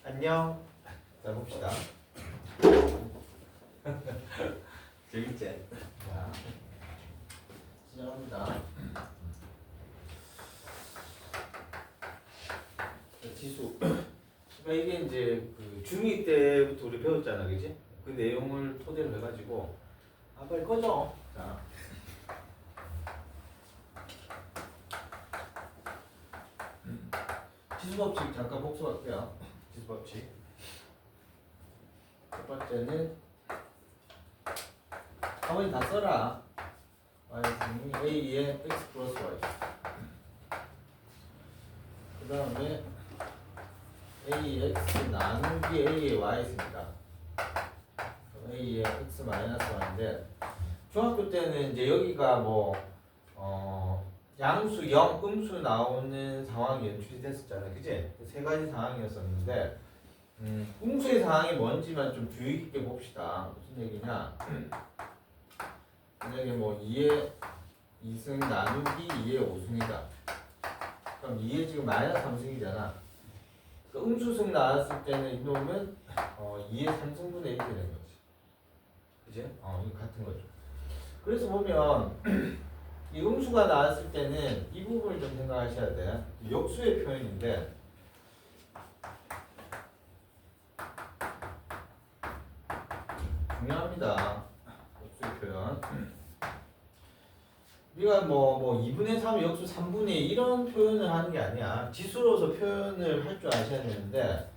안녕. 자 봅시다. 재밌지? 자 시작합니다. 자, 지수. 그러니까 이게 이제 그 중2 때부터 우리 배웠잖아, 그지? 그 내용을 토대로 해가지고 빨리 꺼져. 자. 지수법칙 잠깐 복습할게요. 지수법칙. 첫 번째는 한번 다 써라. y승이 a의 x 플러스 y. 그 다음에 ax 나누기 a의 y입니다. a의 x 마이너스 y인데 중학교 때는 이제 여기가 뭐 양수 0, 음수 나오는 상황이 연출이 됐었잖아요. 그치? 세 가지 상황이었었는데 음수의 상황이 뭔지만 좀 주의 깊게 봅시다. 무슨 얘기냐? 만약에 뭐 2의 2승 나누기 2의 5승이다. 그럼 2의 지금 마이너스 3승이잖아. 그 음수승 나왔을 때는 이놈은 2의 3승분의 1이 되는 거지. 그치? 이거 같은 거죠. 그래서 보면 이 음수가 나왔을 때는 이 부분을 좀 생각하셔야 돼. 역수의 표현인데 중요합니다. 역수의 표현. 우리가 뭐 2분의 3 역수 3분의 2 이런 표현을 하는 게 아니야. 지수로서 표현을 할 줄 아셔야 되는데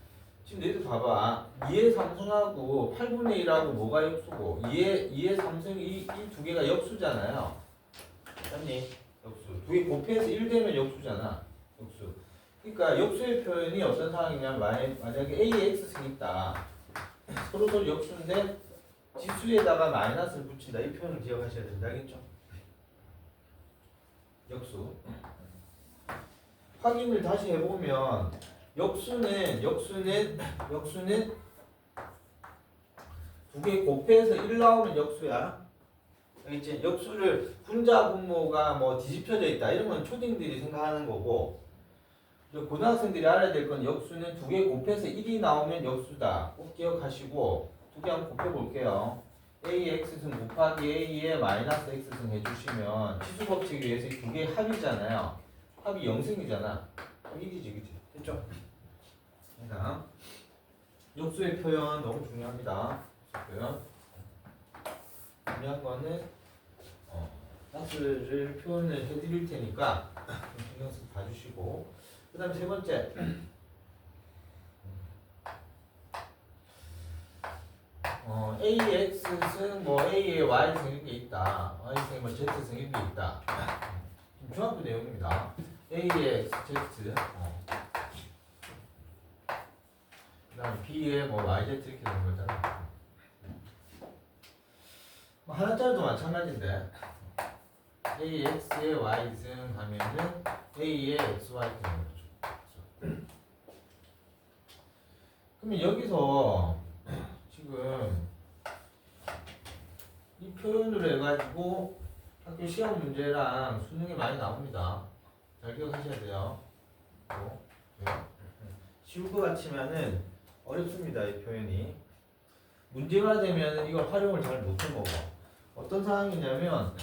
지금 너희들 봐봐. 2의 3승하고 8분의 1하고 뭐가 역수고 2의 3승 이 두 개가 역수잖아요. 맞니? 역수. 두 개 곱해서 1 되면 역수잖아. 역수. 그러니까 역수의 표현이 어떤 상황이냐면 만약에 A에 X승이 있다. 서로 역수인데 지수에다가 마이너스를 붙인다. 이 표현을 기억하셔야 된다겠죠? 역수. 확인을 다시 해보면 역수는 두 개 곱해서 1 나오면 역수야. 알겠지? 역수를 분자 분모가 뭐 뒤집혀져 있다 이런 건 초딩들이 생각하는 거고 고등학생들이 알아야 될 건 역수는 두 개 곱해서 1이 나오면 역수다. 꼭 기억하시고 두 개 한번 곱해 볼게요. a의 x승 곱하기 a의 마이너스 x승 해주시면 치수 법칙에 의해서 두 개의 합이잖아요. 합이 0승이잖아. 1이지, 그치? 됐죠? 자, 역수의 표현 너무 중요합니다. 역수 표현. 중요한 거는 약수를 표현을 해드릴 테니까 신경 써서 봐주시고 그 다음에 세 번째 AX승 뭐 A의 Y승 이렇게 있다. Y승 뭐 Z승 이렇게 있다. 중학교 내용입니다. A의 X, Z 그 다음에 B의 뭐 YZ 이렇게 되는 거잖아. 뭐 하나짜리도 마찬가지인데 AX의 Y승 하면은 A의 XY 되는 거죠. 그러면 여기서 지금 이 표현으로 해가지고 학교 시험 문제랑 수능에 많이 나옵니다. 잘 기억하셔야 돼요. 쉬울 것 같지만은 어렵습니다. 이 표현이. 문제가 되면 이걸 활용을 잘 못해 먹어. 어떤 상황이냐면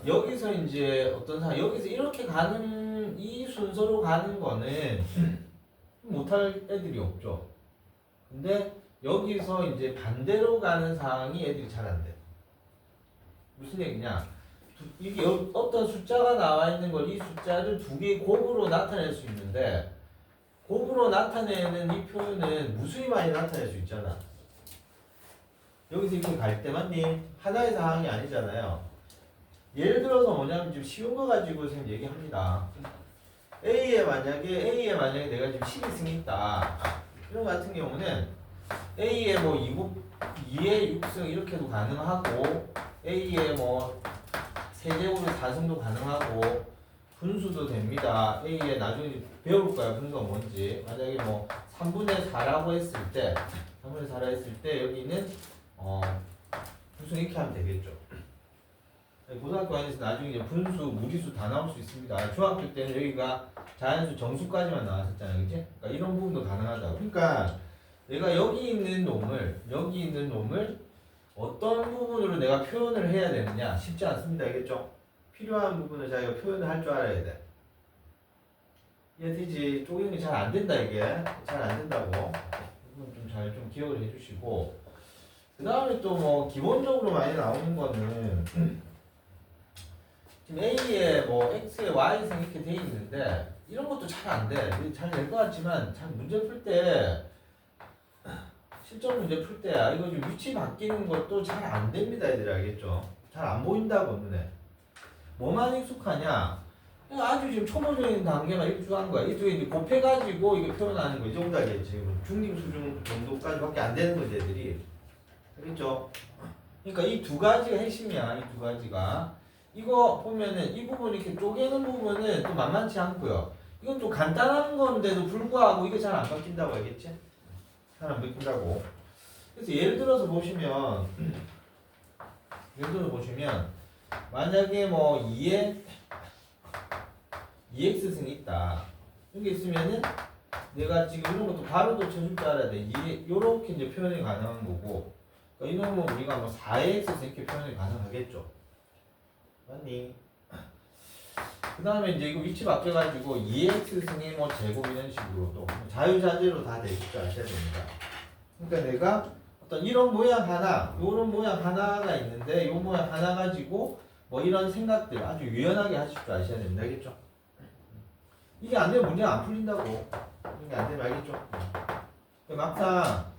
여기서 이제 어떤 상황 여기서 이렇게 가는 이 순서로 가는 거는 못할 애들이 없죠. 근데 여기서 이제 반대로 가는 상황이 애들이 잘 안 돼. 무슨 얘기냐? 이게 어떤 숫자가 나와 있는 걸 이 숫자를 두 개의 곱으로 나타낼 수 있는데 곱으로 나타내는 이 표현은 무수히 많이 나타낼 수 있잖아. 여기서 이렇게 갈 때 맞니? 하나의 상황이 아니잖아요. 예를 들어서 뭐냐면 지금 쉬운 거 가지고 지금 얘기합니다. A에 만약에 내가 지금 12승이 있다. 이런 거 같은 경우는 A에 뭐 2에 6승 이렇게도 가능하고 A에 뭐 세제곱의 4승도 가능하고 분수도 됩니다. A에 나중에 배울 거야. 분수가 뭔지. 만약에 뭐 3분의 4라고 했을 때 3분의 4라 했을 때 여기는 분수 이렇게 하면 되겠죠. 고등학교 안에서 나중에 이제 분수, 무리수 다 나올 수 있습니다. 중학교 때는 여기가 자연수 정수까지만 나왔었잖아요. 그치? 그러니까 이런 부분도 가능하다. 그러니까 내가 여기 있는 놈을 어떤 부분으로 내가 표현을 해야 되느냐 쉽지 않습니다. 알겠죠? 필요한 부분을 자기가 표현을 할 줄 알아야 돼. 이해되지? 쪼개는 잘 안 된다 이게. 잘 안 된다고. 이건 좀 잘 좀 기억을 해주시고. 그 다음에 또 뭐 기본적으로 많이 나오는 거는 지금 A에 뭐 X에 Y승 이렇게 돼 있는데 이런 것도 잘 안 돼. 잘 될 것 같지만 잘 문제 풀 때 실전 문제 풀 때 이거 좀 위치 바뀌는 것도 잘 안 됩니다. 애들이 알겠죠? 잘 안 보인다고 눈에. 뭐만 익숙하냐? 아주 지금 초보적인 단계만 익숙한 거야. 이쪽에 이제 곱해가지고 이게 표현하는 거 이 정도 알겠지? 중립 수준 정도까지밖에 안 되는 거지 애들이. 알겠죠? 그러니까 이 두 가지가 핵심이야. 이 두 가지가. 이거 보면은 이 부분 이렇게 쪼개는 부분은 또 만만치 않고요. 이건 좀 간단한 건데도 불구하고 이게 잘 안 바뀐다고 알겠지? 잘 안 바뀐다고. 그래서 예를 들어서 보시면 만약에 뭐 2에 2x승이 있다. 여기 있으면은 내가 지금 이런 것도 바로도 쳐줄 줄 알아야 돼. 요렇게 이제 표현이 가능한 거고. 그러니까 이놈은 우리가 뭐 4x승 이렇게 표현이 가능하겠죠. 맞니? 그 다음에 이제 이거 위치 바뀌어가지고 2x승의 뭐 제곱 이런 식으로 또 자유자재로 다 되실 줄 아셔야 됩니다. 그러니까 내가 어떤 이런 모양 하나, 요런 모양 하나가 있는데 요 모양 하나 가지고 뭐 이런 생각들 아주 유연하게 하실 줄 아셔야 됩니다. 알겠죠? 이게 안 되면 문제가 안 풀린다고. 이게 안 되면 알겠죠? 막상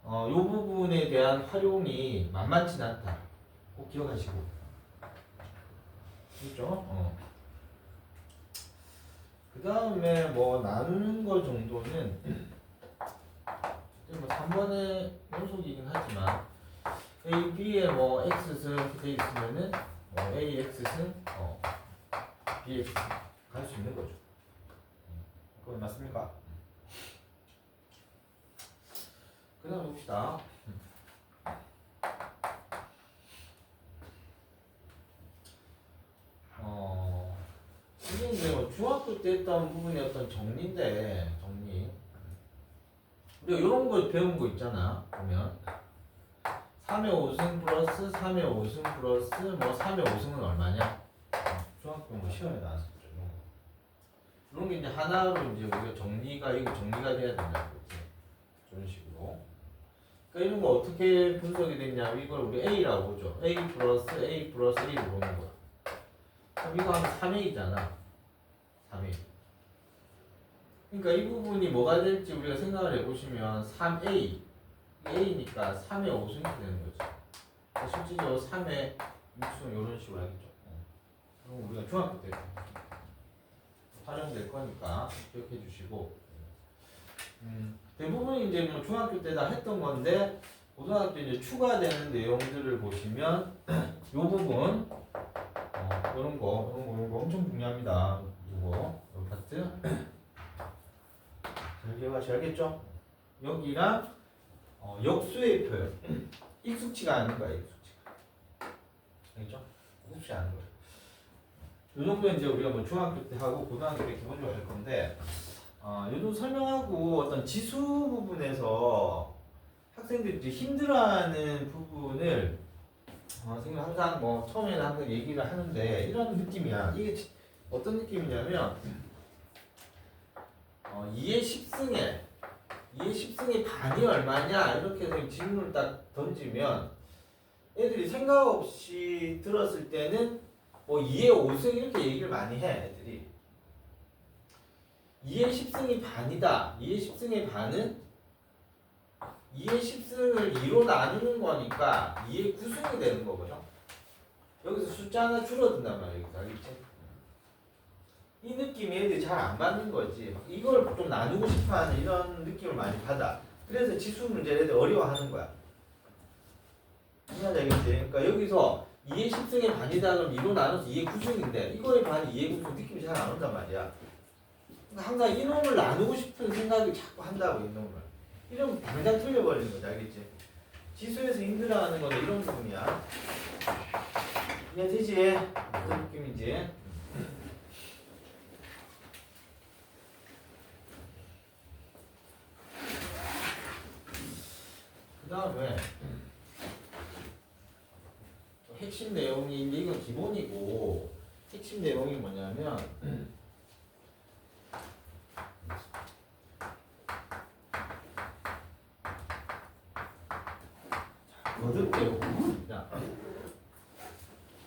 요 부분에 대한 활용이 만만치 않다. 꼭 기억하시고. 그렇죠? 그 다음에 뭐 나누는 거 정도는 뭐 3번의 연속이긴 하지만 A, B에 뭐 X승 이렇게 돼 있으면은 A, X승, B, X승 갈 수 있는 거죠. 그건 맞습니까? 그 다음 봅시다. 이게 이제 뭐 중학교 때 했던 부분이 어떤 정리인데, 정리. 우리가 이런 거 배운 거 있잖아, 보면. 3의 5승 플러스 3의 5승 플러스 뭐 3의 5승은 얼마냐? 중학교 뭐 시험에 나왔었죠. 이런 게 이제 하나로 이제 우리가 정리가 돼야 된다고. 이런 식으로. 그러니까 이런 거 어떻게 분석이 됐냐? 이걸 우리 A라고 보죠. A 플러스 A를 보는 거야. 그럼 이거 하면 3A잖아. 3A. 그러니까 이 부분이 뭐가 될지 우리가 생각을 해보시면 3A. A니까 3의 5승이 되는 거지. 실질적으로 3의 6승 이런 식으로 하겠죠. 그럼 우리가 중학교 때 활용될 거니까 기억해 주시고. 대부분이 이제 뭐 중학교 때 다 했던 건데 고등학교 이제 추가되는 내용들을 보시면 요 부분 이런 거 엄청 중요합니다. 요 파트 잘 기억하셔야겠죠? 여기랑 역수의 표현 익숙치가 않은 거야. 익숙치가 알겠죠? 익숙치 않은 거야. 요 정도 이제 우리가 뭐 중학교 때 하고 고등학교 때 기본적으로 할 건데 요즘 설명하고 어떤 지수 부분에서 학생들이 이제 힘들어하는 부분을 선생님 항상 뭐 처음에는 항상 얘기를 하는데 이런 느낌이야. 이게 어떤 느낌이냐면 2의 10승의 반이 얼마냐 이렇게 선생님 질문을 딱 던지면 애들이 생각 없이 들었을 때는 뭐 2의 5승 이렇게 얘기를 많이 해. 애들이 2의 10승이 반이다. 2의 10승의 반은 2의 10승을 2로 나누는 거니까 2의 9승이 되는 거거든. 여기서 숫자 하나 줄어든단 말이야. 여기서 알겠지? 이 느낌이 애들이 잘 안 받는 거지. 이걸 좀 나누고 싶어하는 이런 느낌을 많이 받아. 그래서 지수 문제를 애들 어려워하는 거야. 이해하지 알겠지? 그러니까 여기서 2의 10승의 반이다 그러면 2로 나눠서 2의 9승인데 이거의 반이 2의 9승 느낌이 잘 안 온단 말이야. 그러니까 항상 이놈을 나누고 싶은 생각이 자꾸 한다고 이놈을. 이러면 당장 틀려버리는 거지 알겠지? 지수에서 힘들어하는 거는 이런 부분이야. 이해되지? 무슨 느낌인지? 다음에 핵심 내용이 이제 이건 기본이고 핵심 내용이 뭐냐면 거듭제곱은 자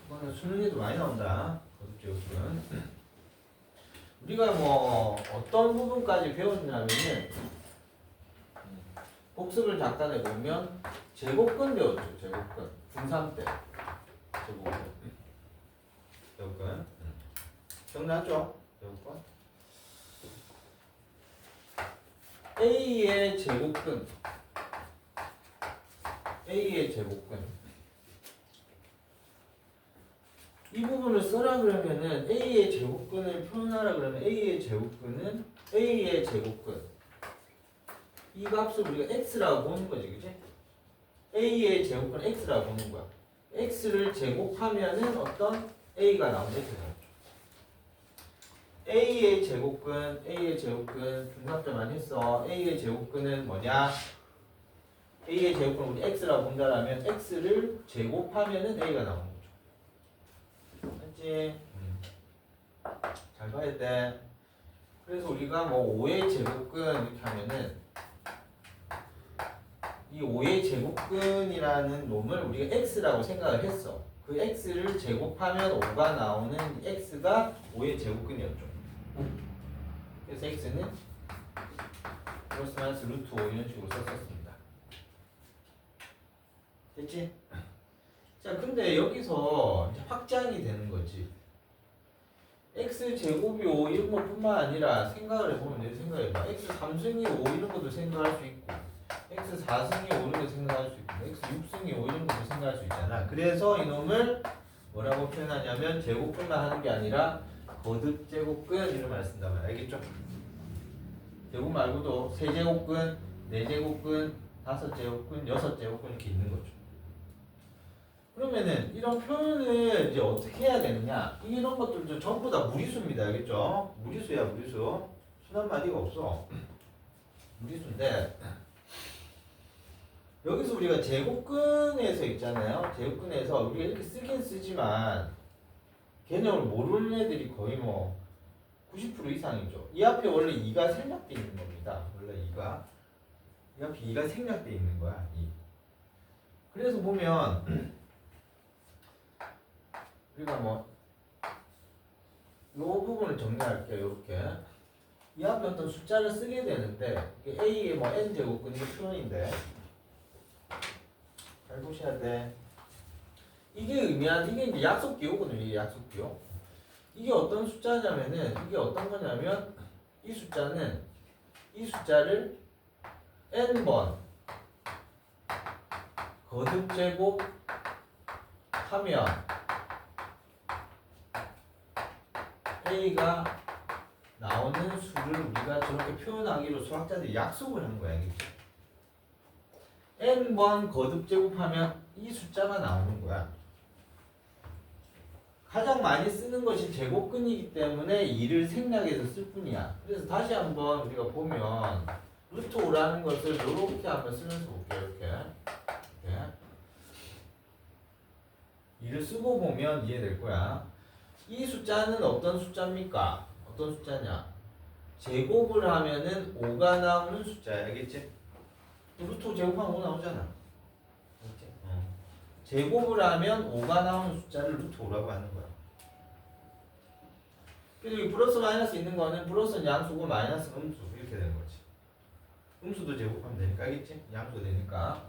이거는 수능에도 많이 나온다. 거듭제곱은 우리가 뭐 어떤 부분까지 배웠냐면은 복습을 잠깐 해보면 제곱근 배웠죠. 제곱근 중3 때 제곱근 기억나죠? 제곱근 A의 제곱근 A의 제곱근 이 부분을 써라 그러면은 A의 제곱근을 표현하라 그러면 A의 제곱근은 A의 제곱근 이 값을 우리가 X라고 보는 거지 그치? A의 제곱근 X라고 보는 거야 X를 제곱하면은 어떤 A가 나온다 이렇게 나오죠 A의 제곱근 중3 때 많이 했어 A의 제곱근은 뭐냐 A의 제곱근을 우리 X라고 본다라면 X를 제곱하면은 A가 나오는 거죠 알지? 잘 봐야 돼 그래서 우리가 뭐 5의 제곱근 이렇게 하면은 이 5의 제곱근이라는 놈을 우리가 x라고 생각을 했어. 그 x를 제곱하면 5가 나오는 x가 5의 제곱근이었죠. 그래서 x는 플러스 마이너스 루트 5 이런 식으로 썼었습니다. 됐지? 자, 근데 여기서 이제 확장이 되는 거지. x 제곱이 5 이런 것뿐만 아니라 생각을 해보면 내 생각해봐. x 3승이 5 이런 것도 생각할 수 있고 x 4승이 5 이런 것도 생각할 수 있고 x 6승이 5 이런 것도 생각할 수 있잖아. 그래서 이놈을 뭐라고 표현하냐면 제곱근만 하는 게 아니라 거듭제곱근 이런 말을 쓴단 말이야. 알겠죠? 제곱 말고도 세제곱근, 네제곱근, 다섯제곱근, 여섯제곱근 이렇게 있는 거죠. 그러면은 이런 표현을 이제 어떻게 해야 되느냐? 이런 것들도 전부 다 무리수입니다. 알겠죠? 무리수야, 무리수. 순한 마디가 없어. 무리수인데 여기서 우리가 제곱근에서 있잖아요. 제곱근에서 우리가 이렇게 쓰긴 쓰지만 개념을 모르는 애들이 거의 뭐 90% 이상이죠. 이 앞에 원래 2가 생략되어 있는 겁니다. 원래 2가 이 앞에 2가 생략되어 있는 거야. 2. 그래서 보면 우리가 뭐 이 부분을 정리할게요. 이렇게 이 앞에 어떤 숫자를 쓰게 되는데 이게 A의 뭐 n 제곱근 이 표현인데 잘 보셔야 돼. 이게 의미하는 이게 이제 약속 기호거든요. 이게 약속 기호. 이게 어떤 숫자냐면은 이게 어떤 거냐면 이 숫자는 이 숫자를 n번 거듭 제곱 하면 A가 나오는 수를 우리가 저렇게 표현하기로 수학자들이 약속을 한 거야. n번 거듭 제곱하면 이 숫자가 나오는 거야. 가장 많이 쓰는 것이 제곱근이기 때문에 2를 생략해서 쓸 뿐이야. 그래서 다시 한번 우리가 보면 루트 5라는 것을 이렇게 한번 쓰면서 볼게요. 이렇게 2를 쓰고 보면 이해될 거야. 이 숫자는 어떤 숫자입니까? 어떤 숫자냐? 제곱을 하면은 5가 나오는 숫자야. 알겠지? 루트 5 제곱하면 5 나오잖아. 알겠지? 제곱을 하면 5가 나오는 숫자를 루트 5라고 하는 거야. 그리고 이 플러스 마이너스 있는 거는 플러스는 양수고 마이너스 음수 이렇게 되는 거지. 음수도 제곱하면 되니까 알겠지? 양수가 되니까.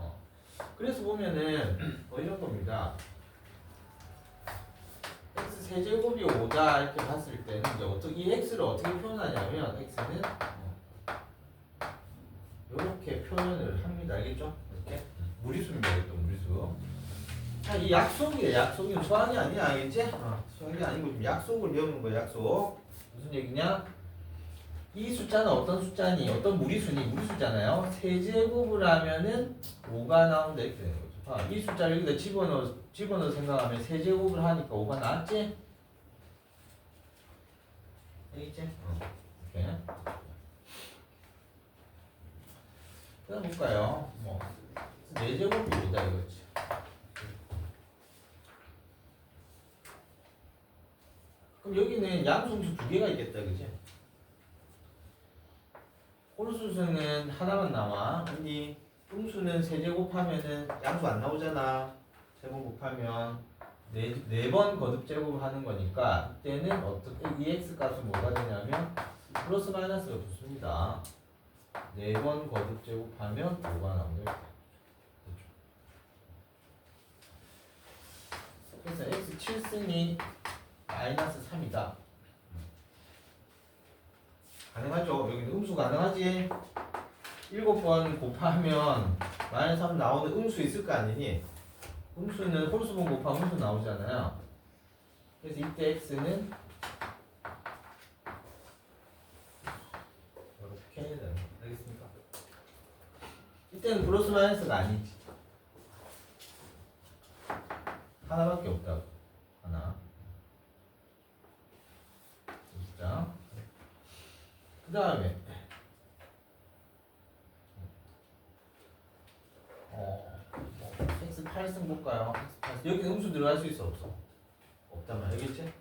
그래서 보면은 이런 겁니다. x 세제곱이 5다 이렇게 봤을 때는 이제 어떻게 이 x를 어떻게 표현하냐면 x는 이렇게 표현을 합니다. 알겠죠? 이렇게 무리수입니다. 이것도 무리수. 이 약속이에요. 약속이 수학이 아니야. 알겠지? 수학이 아니고 좀 약속을 배우는 거야. 약속. 무슨 얘기냐? 이 숫자는 어떤 숫자니? 어떤 무리수니? 무리수잖아요. 세제곱을 하면은 5가 나온다 이렇게 되는 거죠. 이 숫자를 여기다 집어넣어 생각하면 세제곱을 하니까 5가 나왔지? 알겠지? 이렇게. 그다음 볼까요? 뭐 4제곱입니다 이거지. 그럼 여기는 양수음수 2개가 있겠다 그지? 홀수는 하나만 나와. 아니 음수는 3제곱하면은 양수 안 나오잖아. 제곱 곱하면 4번 거듭 제곱하는 거니까 이때는 어떻게 이 x 값은 뭐가 되냐면 플러스 마이너스가 붙습니다. 4번 거듭 제곱하면 5가 나온다. 그래서 x 7승이 마이너스 3이다. 가능하죠? 여기는 음수 가능하지? 7번 곱하면 마이너스 3 나오는 음수 있을 거 아니니? 음수는 홀수분 곱하면 음수 나오잖아요. 그래서 이때 x는 이렇게 해야 되는 거 알겠습니까? 이때는 플러스 마이너스가 아니지. 하나밖에 없다고. 하나. 진짜. 그 다음에 x 8승 볼까요? x 8승. 여기 음수 들어갈 수 있어 없어? 없단 말이겠지?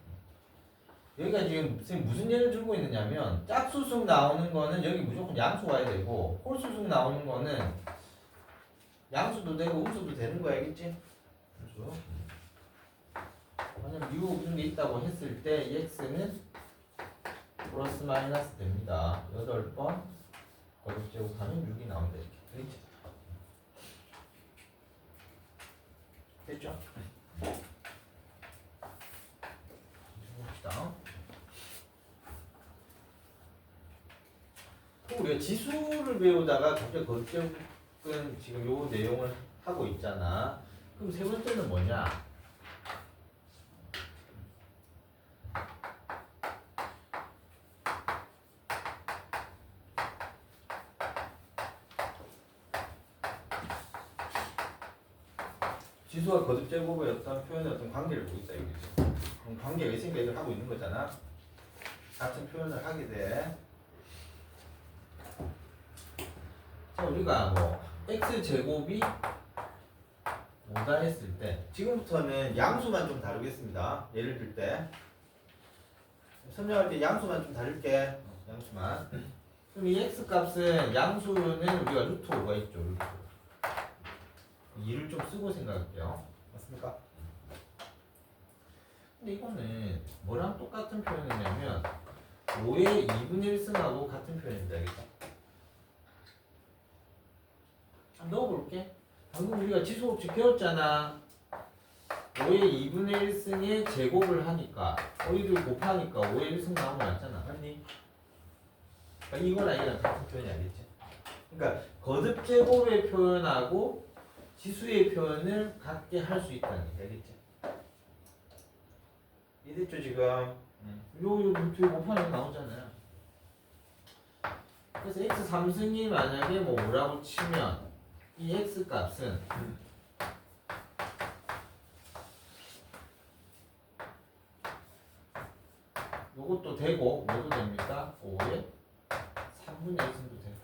여기가 지금 선생님 무슨 예를 들고 있느냐면 짝수승 나오는 거는 여기 무조건 양수 와야 되고 홀수승 나오는 거는 양수도 되고 음수도 되는 거야 알겠지? 음수. 만약 뮤 무슨 게 있다고 했을 때 이 x는 플러스 마이너스 됩니다. 8번 거듭 제곱하면 6이 나온다 이렇게. 알겠지? 됐죠? 봅시다. 우리가 지수를 배우다가 갑자기 거듭제곱은 지금 요 내용을 하고 있잖아. 그럼 세 번째는 뭐냐? 지수와 거듭제곱의 어떤 표현의 어떤 관계를 보고 있다 이거지. 그럼 관계가 있으니까 이걸 하고 있는 거잖아. 같은 표현을 하게 돼. 자, 우리가 뭐 x 제곱이 뭐다 했을 때 지금부터는 양수만 좀 다루겠습니다. 예를 들 때 설명할 때 양수만 좀 다룰게. 양수만. 그럼 이 x 값은 양수는 우리가 루트 5가 있죠. 루트 2를 좀 쓰고 생각할게요. 맞습니까? 근데 이거는 뭐랑 똑같은 표현이냐면 5의 2분의 1승하고 같은 표현입니다. 알겠죠? 한번 넣어볼게. 방금 우리가 지수법칙 배웠잖아. 5의 2분의 1승의 제곱을 하니까 5를 곱하니까 5의 1승 나온 거 맞잖아. 맞니? 그러니까 이거랑 이거랑 같은 표현이 알겠지? 그러니까 거듭 제곱의 표현하고 지수의 표현을 같게 할 수 있다는 얘기 알겠지? 이랬죠 지금? 요 루트에 곱하니까 나오잖아요. 그래서 x 3승이 만약에 뭐 5라고 치면 이 x 값은 요것도 되고 뭐도 됩니까? 5에 3분의 1승도 돼요.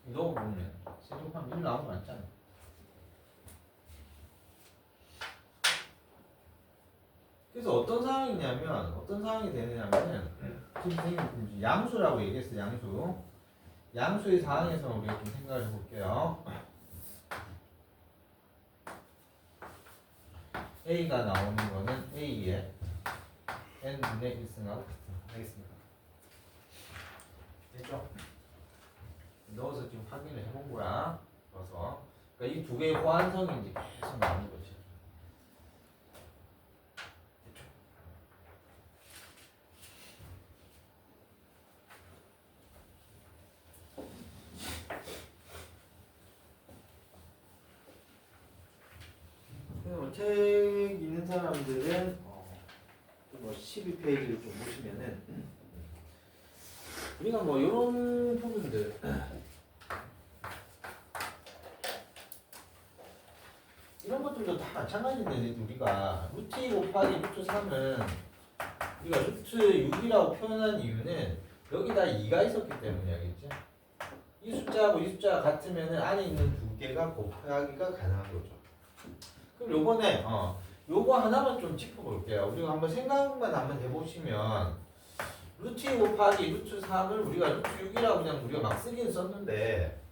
넣어보면 세제곱하면 1 나오는 거 맞잖아. 그래서 어떤 상황이냐면 어떤 상황이 되느냐면 지금 선생님 양수라고 얘기했어요. 양수의 상황에서 우리가 좀 생각을 해볼게요. A가 나오는 거는 A의 n분의 1승하고 같습니다. 알겠습니까? 됐죠? 넣어서 지금 확인을 해본 거야. 그래서 그러니까 이 두 개의 호환성인지 계속 나오는 거지. 됐죠? 그럼 책 있는 사람들은 뭐 12페이지를 좀 보시면은 우리가 뭐 이런 부분들 이런 것들도 다 마찬가지인데 우리가 루트 2 곱하기 루트 3은 우리가 루트 6이라고 표현한 이유는 여기다 2가 있었기 때문에 알겠지? 이 숫자하고 이 숫자가 같으면은 안에 있는 두 개가 곱하기가 가능한 거죠. 그럼 요번에 요거 하나만 좀 짚어볼게요. 우리가 한번 생각만 한번 해보시면 루트 2 곱하기 루트 3을 우리가 루트 6이라고 그냥 우리가 막 쓰긴 썼는데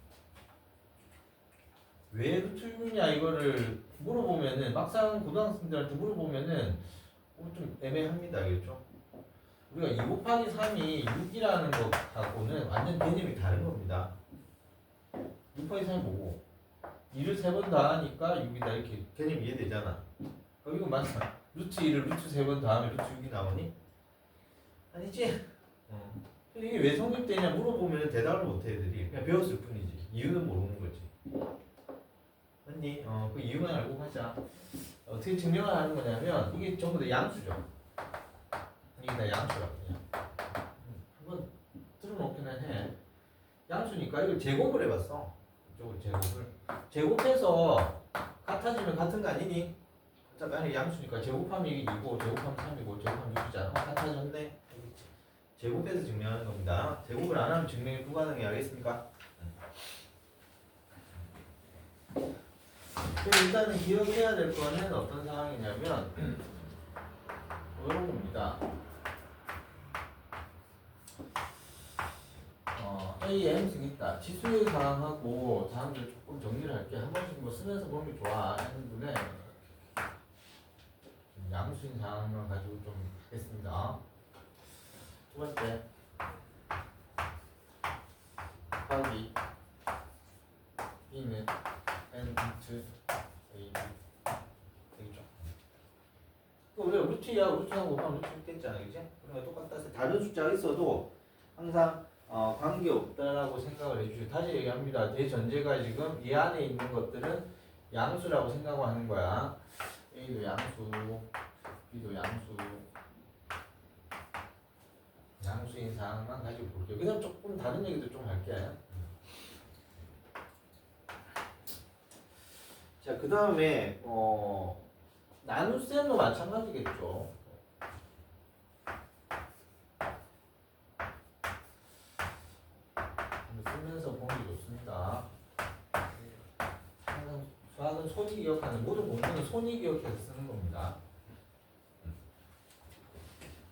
왜 루트 6이냐 이거를 물어보면은 막상 고등학생들한테 물어보면은 좀 애매합니다. 알겠죠? 우리가 2 곱하기 3이 6이라는 것하고는 완전 개념이 다른 겁니다. 6 곱하기 3이 뭐고 2를 3번 더하니까 6이다 이렇게 개념이 이해되잖아. 그럼 이거 맞나? 루트 2를 루트 3번 더하면 루트 6이 나오니? 아니지? 이게 왜 성립되냐 물어보면 대답을 못해 애들이 그냥 배웠을 뿐이지 이유는 모르는 거지. 맞니? 그 이유만 알고 가자. 어떻게 증명을 하는 거냐면 이게 전부 다 양수죠. 이게 다 양수라고 그냥. 한번 들어놓기는 해. 양수니까 이걸 제곱을 해봤어. 이쪽을 제곱을. 제곱해서 같아지면 같은 거 아니니? 어차피 양수니까 제곱하면 이게 2고 제곱하면 3이고 제곱하면 6이잖아. 같아졌네. 제곱해서 증명하는 겁니다. 제곱을 안 하면 증명이 불가능해. 알겠습니까? 일단은 기억해야 될 거는 어떤 상황이냐면 이런 겁니다. A에 M승 있다. 지수의 상황하고 다음들 조금 정리를 할게. 한 번씩 뭐 쓰면서 보는 게 좋아. 하는 분의 양수인 상황만 가지고 좀 하겠습니다. 두 번째 곱하기 B는 N 루트 A 되겠죠? 우리가 루트 2하고 루트 3 곱하면 루트 6 됐잖아, 그지? 그러면 똑같다. 다른 숫자가 있어도 항상 관계없다라고 생각을 해주세요. 다시 얘기합니다. 대전제가 지금 이 안에 있는 것들은 양수라고 생각하는 거야. A도 양수, B도 양수, 양수인 상황만 가지고 볼게요. 그 다음 조금 다른 얘기도 좀 할게요. 자, 그 다음에 나눗셈도 마찬가지겠죠. 쓰면서 보는 게 좋습니다. 항상 수학은 손이 기억하는 모든 공부는 손이 기억해서 쓰는 겁니다.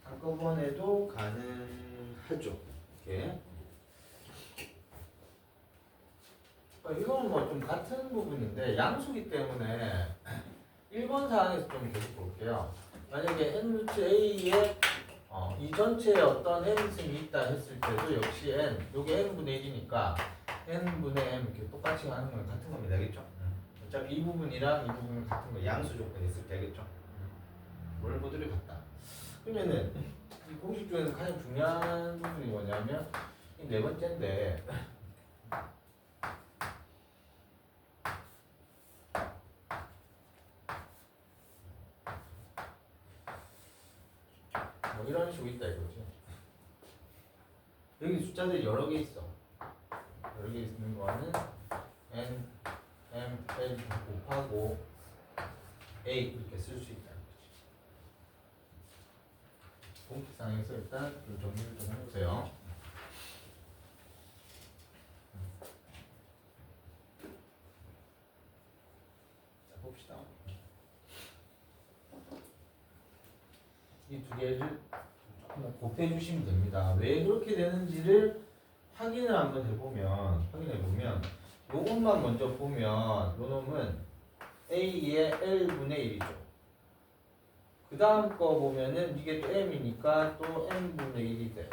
한꺼번에도 가능하죠. 이렇게. 이건 뭐 좀 같은 부분인데 양수기 때문에 1번 사항에서 좀 계속 볼게요. 만약에 n 루트 a에 이 전체에 어떤 n승이 있다 했을 때도 역시 n, 요게 n분의 1이니까 n분의 m 이렇게 똑같이 하는 건 같은 겁니다. 알겠죠? 어차피 이 부분이랑 이 부분은 같은 거 양수 조건이 있을 때 알겠죠? 모듈들이 같다. 그러면은 이 공식 중에서 가장 중요한 부분이 뭐냐면 이 네 번째인데 뭐 이런 식으로 있다 이거지. 여기 숫자들이 여러 개 있어. 여러 개 있는 거는 n, m, l 곱하고 a 이렇게 쓸 수 있다는 거지. 공식상에서 일단 좀 정리를 좀 해보세요. 자, 봅시다. 이 두 개를 조금 곱해 주시면 됩니다. 왜 그렇게 되는지를 확인을 한번 해보면 요것만 먼저 보면 요 놈은 A의 L분의 1이죠. 그 다음 거 보면은 이게 또 M이니까 또 N분의 1이 돼.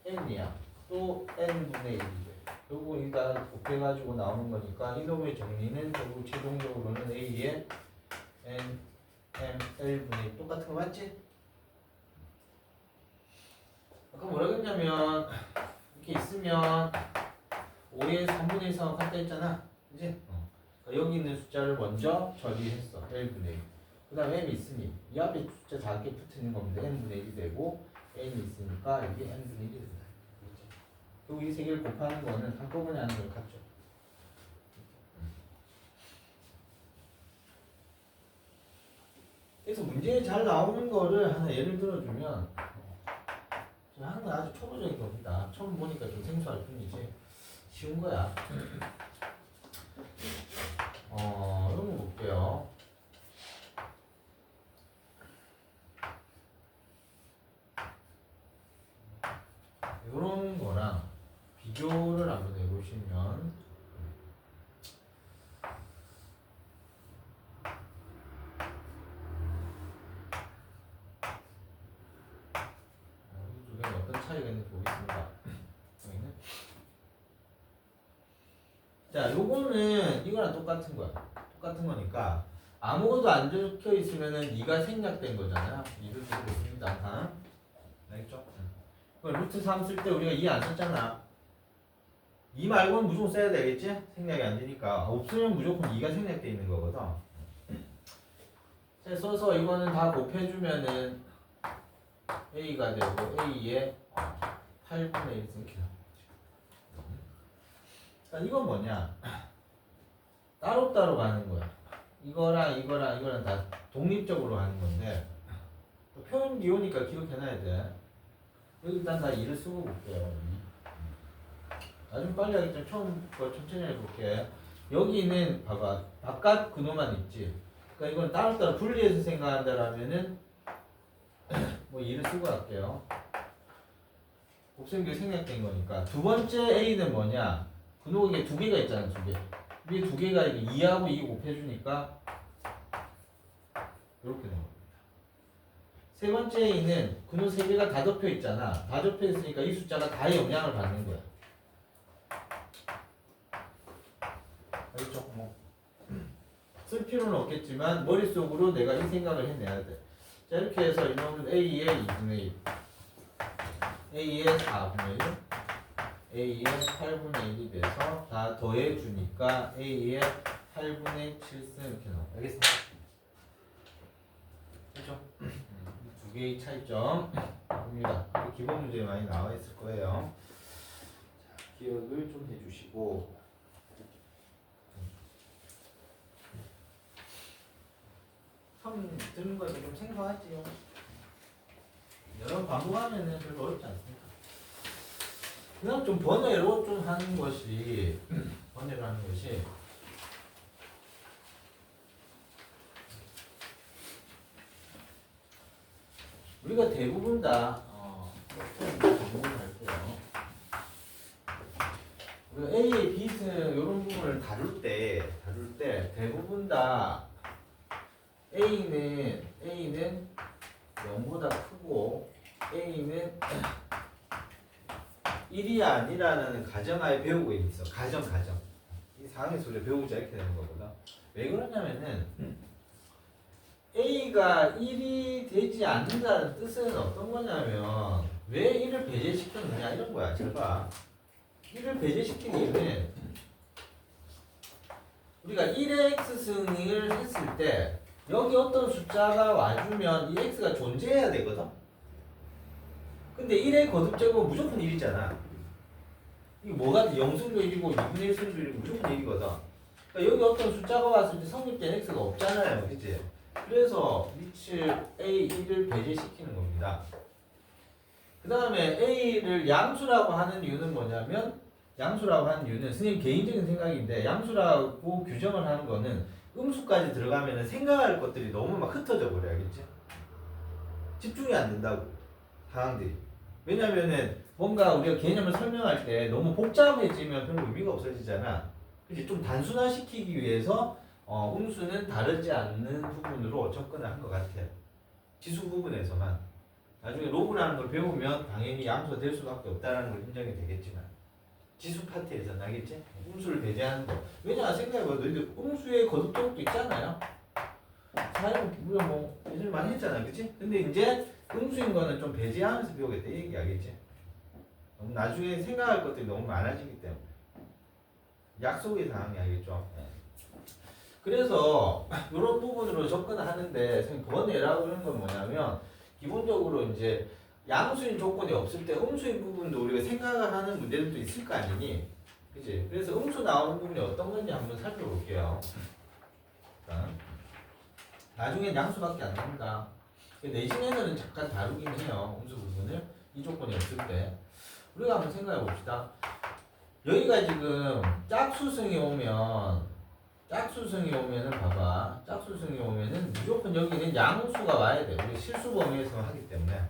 N이야. 또 N분의 1이 돼. 결국 일단 곱해가지고 나오는 거니까 이놈의 정리는 결국 최종적으로는 A의 N, M, L분의 1 똑같은 거 맞지? 아까 뭐라 그랬냐면 이렇게 있으면 5의 3분의 1 상황 같다 했잖아. 그치? 그러니까 여기 있는 숫자를 먼저 처리했어. L분의 1. 그 다음에 M이 있으니 이 앞에 숫자 작게 붙는 겁니다. N분의 1이 되고 N이 있으니까 이게 N분의 1이 된다. 그리고 이 세 개를 곱하는 거는 한꺼번에 하는 걸 같죠. 그래서 문제에 잘 나오는 거를 하나 예를 들어주면 하는 건 아주 초보적인 겁니다. 처음 보니까 좀 생소할 뿐이지. 쉬운 거야. 이런 거 볼게요. 이런 거랑 비교를 한번 해보시면 이 두 개는 어떤 차이가 있는지 보겠습니다. 자, 요거는 이거랑 똑같은 거야. 똑같은 거니까 아무것도 안 적혀 있으면은 2가 생략된 거잖아요. 2를 쓰고 있습니다. 다. 알겠죠? 루트 3 쓸 때 우리가 2 안 썼잖아. 2 말고는 무조건 써야 되겠지? 생략이 안 되니까. 없으면 무조건 2가 생략돼 있는 거거든. 자, 써서 이거는 다 곱해주면은 A가 되고 A에 8분의 1 이렇게 나오죠. 이건 뭐냐? 따로따로 가는 거야. 이거랑 다 독립적으로 하는 건데 표현 기호니까 기록해놔야 돼. 여기 일단 다 2를 쓰고 볼게요. 나중 빨리 하겠지만 처음 거 천천히 해볼게. 여기는 봐봐 바깥 근호만 있지. 그러니까 이건 따로따로 분리해서 생각한다라면은 뭐 2를 쓰고 할게요. 곱셈기 생략된 거니까. 두 번째 A는 뭐냐? 근호가 두 개가 있잖아, 두 개. 위에 두 개가 2하고 2 곱해주니까 이렇게 되는 겁니다. 세 번째 A는 근호 세 개가 다 덮여 있잖아. 다 덮여 있으니까 이 숫자가 다 영향을 받는 거야. 알겠죠? 뭐. 쓸 필요는 없겠지만 머릿속으로 내가 이 생각을 해내야 돼. 자, 이렇게 해서 이놈은 A의 2분의 1, A의 4분의 1, A의 8분의 1이 돼서 다 더해주니까 A의 8분의 7승 이렇게 나와. 알겠습니다? 그렇죠? 두 개의 차이점입니다. 기본 문제에 많이 나와 있을 거예요. 자, 기억을 좀 해주시고. 처음 듣는 거에서 좀 생소하지요. 여러 번 반복하면은 별로 어렵지 않습니다. 그냥 좀 번외로 좀 하는 것이 번외로 하는 것이 우리가 대부분 다 반복할 거예요. 우리가 A, B 등 이런 부분을 다룰 때 대부분 다 A는 0보다 크고 A는 1이 아니라는 가정하에 배우고 있어. 가정. 이 상황에서 우리가 배우자 이렇게 되는 거거든. 왜 그러냐면은 A가 1이 되지 않는다는 뜻은 어떤 거냐면 왜 1을 배제시켰느냐 이런 거야. 잘 봐. 1을 배제시킨 이유는 우리가 1의 x승을 했을 때 여기 어떤 숫자가 와주면 이 x가 존재해야 되거든. 근데 1의 거듭제곱은 무조건 1이잖아. 이게 뭐가 0승도 1이고 2분의 1승도 1이고 무조건 1이거든. 그러니까 여기 어떤 숫자가 왔을 때 성립된 x가 없잖아요. 그치? 그래서 위치 A1을 배제시키는 겁니다. 그 다음에 A를 양수라고 하는 이유는 뭐냐면 양수라고 하는 이유는 선생님 개인적인 생각인데 양수라고 규정을 하는 거는 음수까지 들어가면 생각할 것들이 너무 막 흩어져 버려야겠지? 집중이 안 된다고 상황들이. 왜냐면은 뭔가 우리가 개념을 설명할 때 너무 복잡해지면 별로 의미가 없어지잖아. 그치? 좀 단순화시키기 위해서 음수는 다르지 않는 부분으로 접근을 한 것 같아요. 지수 부분에서만. 나중에 로그라는 걸 배우면 당연히 양수가 될 수밖에 없다는 걸 인정이 되겠지만 지수 파트에서는 알겠지? 음수를 배제하는 거. 왜냐 생각해봐. 너희들 음수의 거듭제곱도 있잖아요. 사실 우리가 뭐 예전에 많이 했잖아. 그치? 근데 이제 음수인 거는 좀 배제하면서 배우겠다 이 얘기 알겠지? 너무 나중에 생각할 것들이 너무 많아지기 때문에 약속의 상황이 알겠죠? 그래서 이런 부분으로 접근을 하는데 선생님 번외라고 하는 건 뭐냐면 기본적으로 이제 양수인 조건이 없을 때 음수인 부분도 우리가 생각을 하는 문제들도 있을 거 아니니? 그치? 그래서 음수 나오는 부분이 어떤 건지 한번 살펴볼게요. 나중엔 양수밖에 안 나온다. 내신에서는 잠깐 다루긴 해요. 음수 부분을. 이 조건이 없을 때. 우리가 한번 생각해 봅시다. 여기가 지금 짝수승이 오면은 봐봐. 짝수승이 오면은 무조건 여기는 양수가 와야 돼. 우리 실수 범위에서 하기 때문에.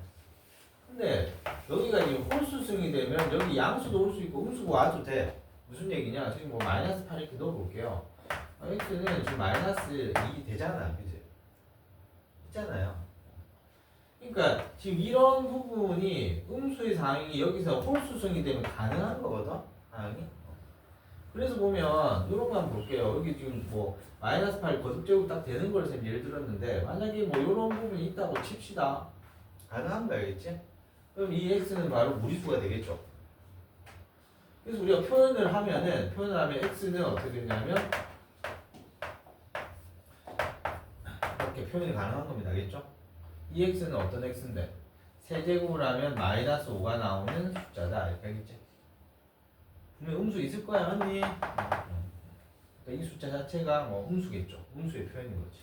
근데 여기가 지금 홀수승이 되면 여기 양수도 올 수 있고 음수가 와도 돼. 무슨 얘기냐? 지금 뭐 마이너스 8 이렇게 넣어볼게요. x는 지금 마이너스 2 되잖아. 그지? 있잖아요. 그러니까 지금 이런 부분이 음수의 상황이 여기서 홀수승이 되면 가능한 거거든. 상황이. 그래서 보면 이런 거 한번 볼게요. 여기 지금 뭐 마이너스 8 거듭제곱 딱 되는 걸 쌤 예를 들었는데 만약에 뭐 이런 부분이 있다고 칩시다. 가능한 거 알겠지? 그럼 이 x는 바로 무리수가 되겠죠. 그래서 우리가 표현을 하면 x는 어떻게 되냐면 이렇게 표현이 가능한 겁니다. 알겠죠? 이 x는 어떤 x인데 세제곱을 하면 마이너스 5가 나오는 숫자다. 이렇게 알겠지? 분명 음수 있을 거야, 맞니? 그러니까 이 숫자 자체가 뭐 음수겠죠. 음수의 표현인 거지.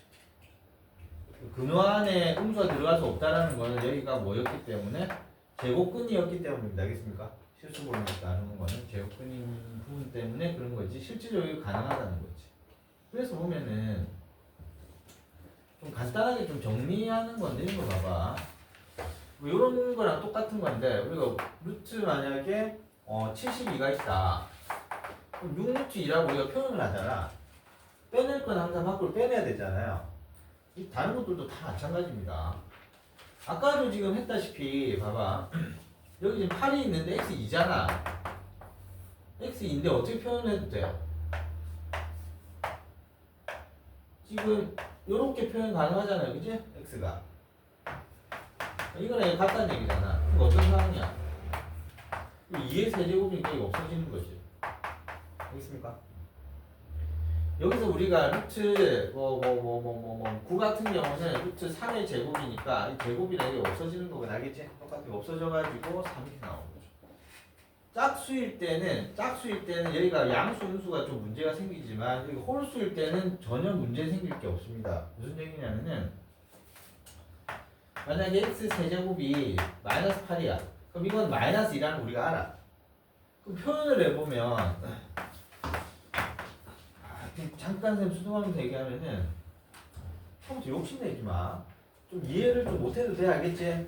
근호 안에 음수가 들어갈 수 없다라는 거는 여기가 뭐였기 때문에 제곱근이었기 때문입니다. 알겠습니까? 실수보로 나누는 거는 제곱근인 부분 때문에 그런 거지. 실질적으로 가능하다는 거지. 그래서 보면은 좀 간단하게 좀 정리하는 건데 이거 봐봐. 뭐 이런 거랑 똑같은 건데 우리가 루트 만약에 72가 있다. 그럼 6루트 2라고 우리가 표현을 하잖아. 빼낼 건 항상 밖으로 빼내야 되잖아요. 다른 것들도 다 마찬가지입니다. 아까도 지금 했다시피 봐봐. 여기 지금 8이 있는데 x 2잖아. x 2인데 어떻게 표현해도 돼? 지금 이렇게 표현 가능하잖아요. 그지? x가. 이거는 같다는 얘기잖아. 이거 어떤 상황이야? 2의 세제곱이니까 이거 없어지는 거지. 알겠습니까? 여기서 우리가 루트 9 같은 경우는 루트 3의 제곱이니까 이 제곱이라는 게 없어지는 거건 알겠지? 똑같이 없어져가지고 3이 나오는 거죠. 짝수일 때는 여기가 양수, 음수가 좀 문제가 생기지만 여기 홀수일 때는 전혀 문제 생길 게 없습니다. 무슨 얘기냐면은 만약에 x 세제곱이 마이너스 8이야. 그럼 이건 마이너스 2라는 거 우리가 알아. 그럼 표현을 해보면 잠깐 쌤 수동하면서 얘기하면은 처음부터 욕심내지 마. 좀 이해를 좀 못해도 돼. 알겠지?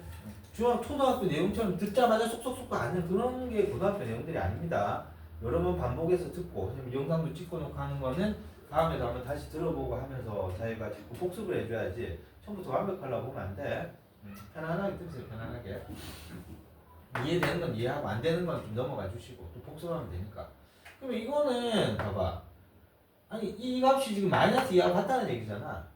초등학교 내용처럼 듣자마자 쏙쏙쏙 아는 그런 게 고등학교 내용들이 아닙니다. 여러 번 반복해서 듣고 영상도 찍고 놓고 하는 거는 다음에도 한번 다시 들어보고 하면서 자기가 자꾸 복습을 해줘야지 처음부터 완벽하려고 보면 안 돼. 편안하게 들으세요. 편안하게. 이해되는 건 이해하고 안 되는 건 좀 넘어가 주시고 또 복습하면 되니까. 그럼 이거는 봐봐. 아니 이 값이 지금 마이너스 2하고 같다는 얘기잖아.